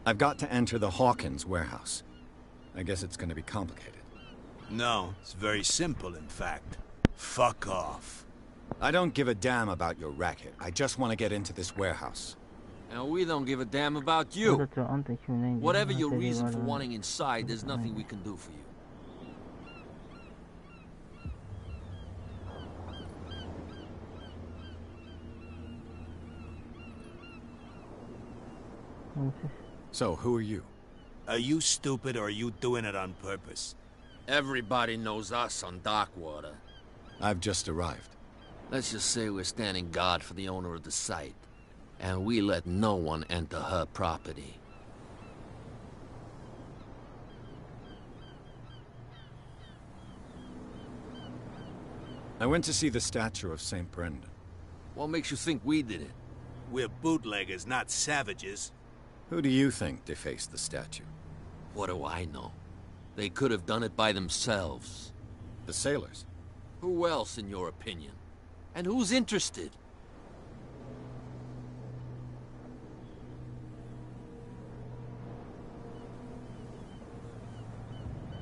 I've got to enter the Hawkins warehouse. I guess it's going to be complicated. No, it's very simple, in fact. Fuck off. I don't give a damn about your racket. I just want to get into this warehouse. And we don't give a damn about you. Whatever your reason for wanting inside, there's nothing we can do for you. So, who are you? Are you stupid or are you doing it on purpose? Everybody knows us on Darkwater. I've just arrived. Let's just say we're standing guard for the owner of the site. And we let no one enter her property. I went to see the statue of St. Brendan. What makes you think we did it? We're bootleggers, not savages. Who do you think defaced the statue? What do I know? They could have done it by themselves. The sailors? Who else, in your opinion? And who's interested?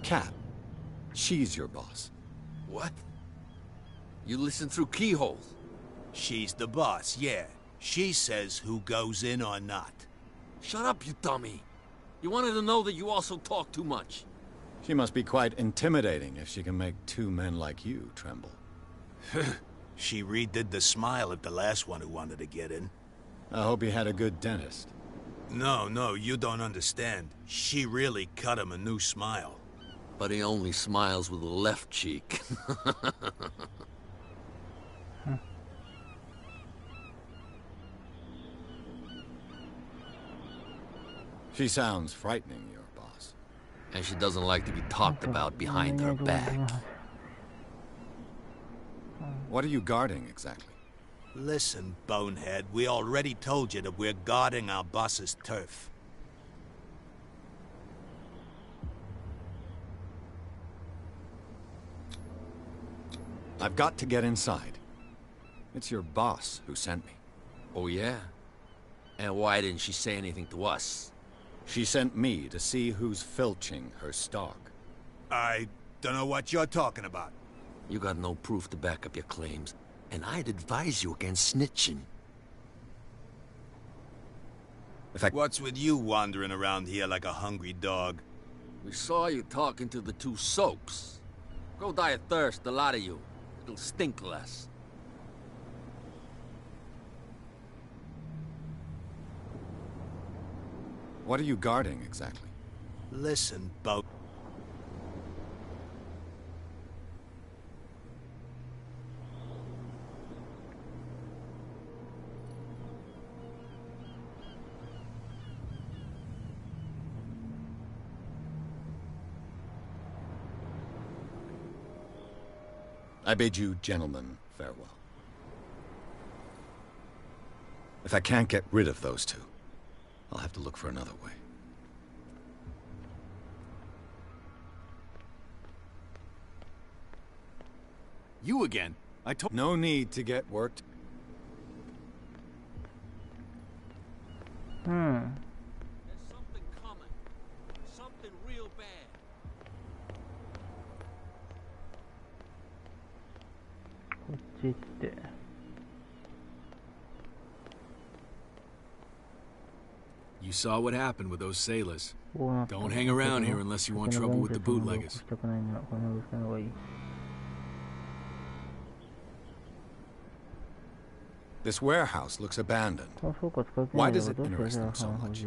Kat. She's your boss. What? You listen through keyholes? She's the boss, yeah. She says who goes in or not. Shut up, you dummy. You wanted to know that you also talk too much. She must be quite intimidating if she can make two men like you tremble. She redid the smile at the last one who wanted to get in. I hope he had a good dentist. No, you don't understand. She really cut him a new smile. But he only smiles with the left cheek. She sounds frightening, your boss. And she doesn't like to be talked about behind her back. What are you guarding, exactly? Listen, bonehead, we already told you that we're guarding our boss's turf. I've got to get inside. It's your boss who sent me. Oh, yeah? And why didn't she say anything to us? She sent me to see who's filching her stock. I don't know what you're talking about. You got no proof to back up your claims, and I'd advise you against snitching. In fact, what's with you wandering around here like a hungry dog? We saw you talking to the two soaks. Go die of thirst, the lot of you. It'll stink less. What are you guarding, exactly? Listen, Bo... I bid you, gentlemen, farewell. If I can't get rid of those two, I'll have to look for another way. You again? I told— No need to get worked. There's something coming. Something real bad. こっち行って。You saw what happened with those sailors. Don't hang around here unless you want trouble with the bootleggers. This warehouse looks abandoned. Why does it interest them so much?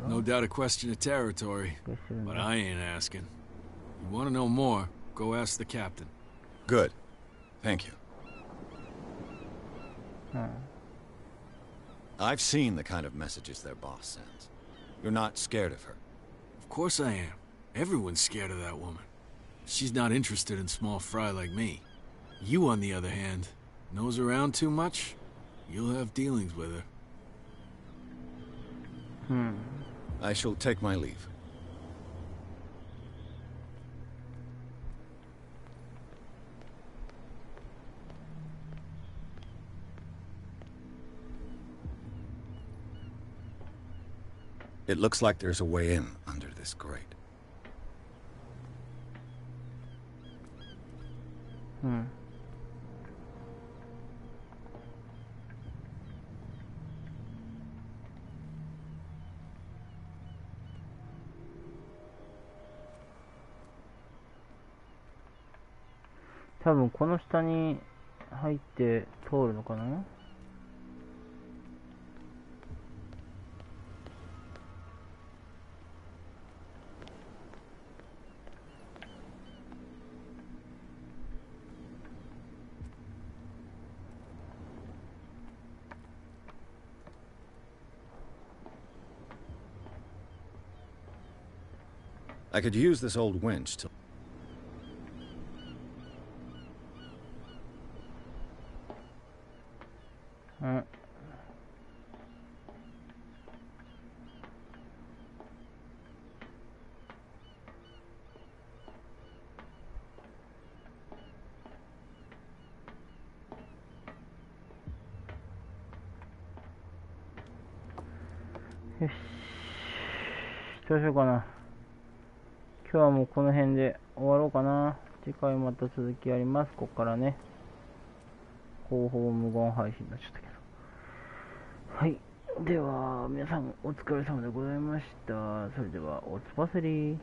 No doubt a question of territory, but I ain't asking. You want to know more, go ask the captain. Good. Thank you. I've seen the kind of messages their boss sends. You're not scared of her. Of course I am. Everyone's scared of that woman. She's not interested in small fry like me. You, on the other hand, nose around too much, you'll have dealings with her. I shall take my leave. It looks like there's a way in under this grate.多分この下に入って通るのかな。I could use this old winch to...よし、どうしようかな。今日はもうこの辺で終わろうかな。次回また続きあります。ここからね。後方無言配信になっちゃったけど。はい。では、皆さんお疲れ様でございました。それでは、おつぱせり。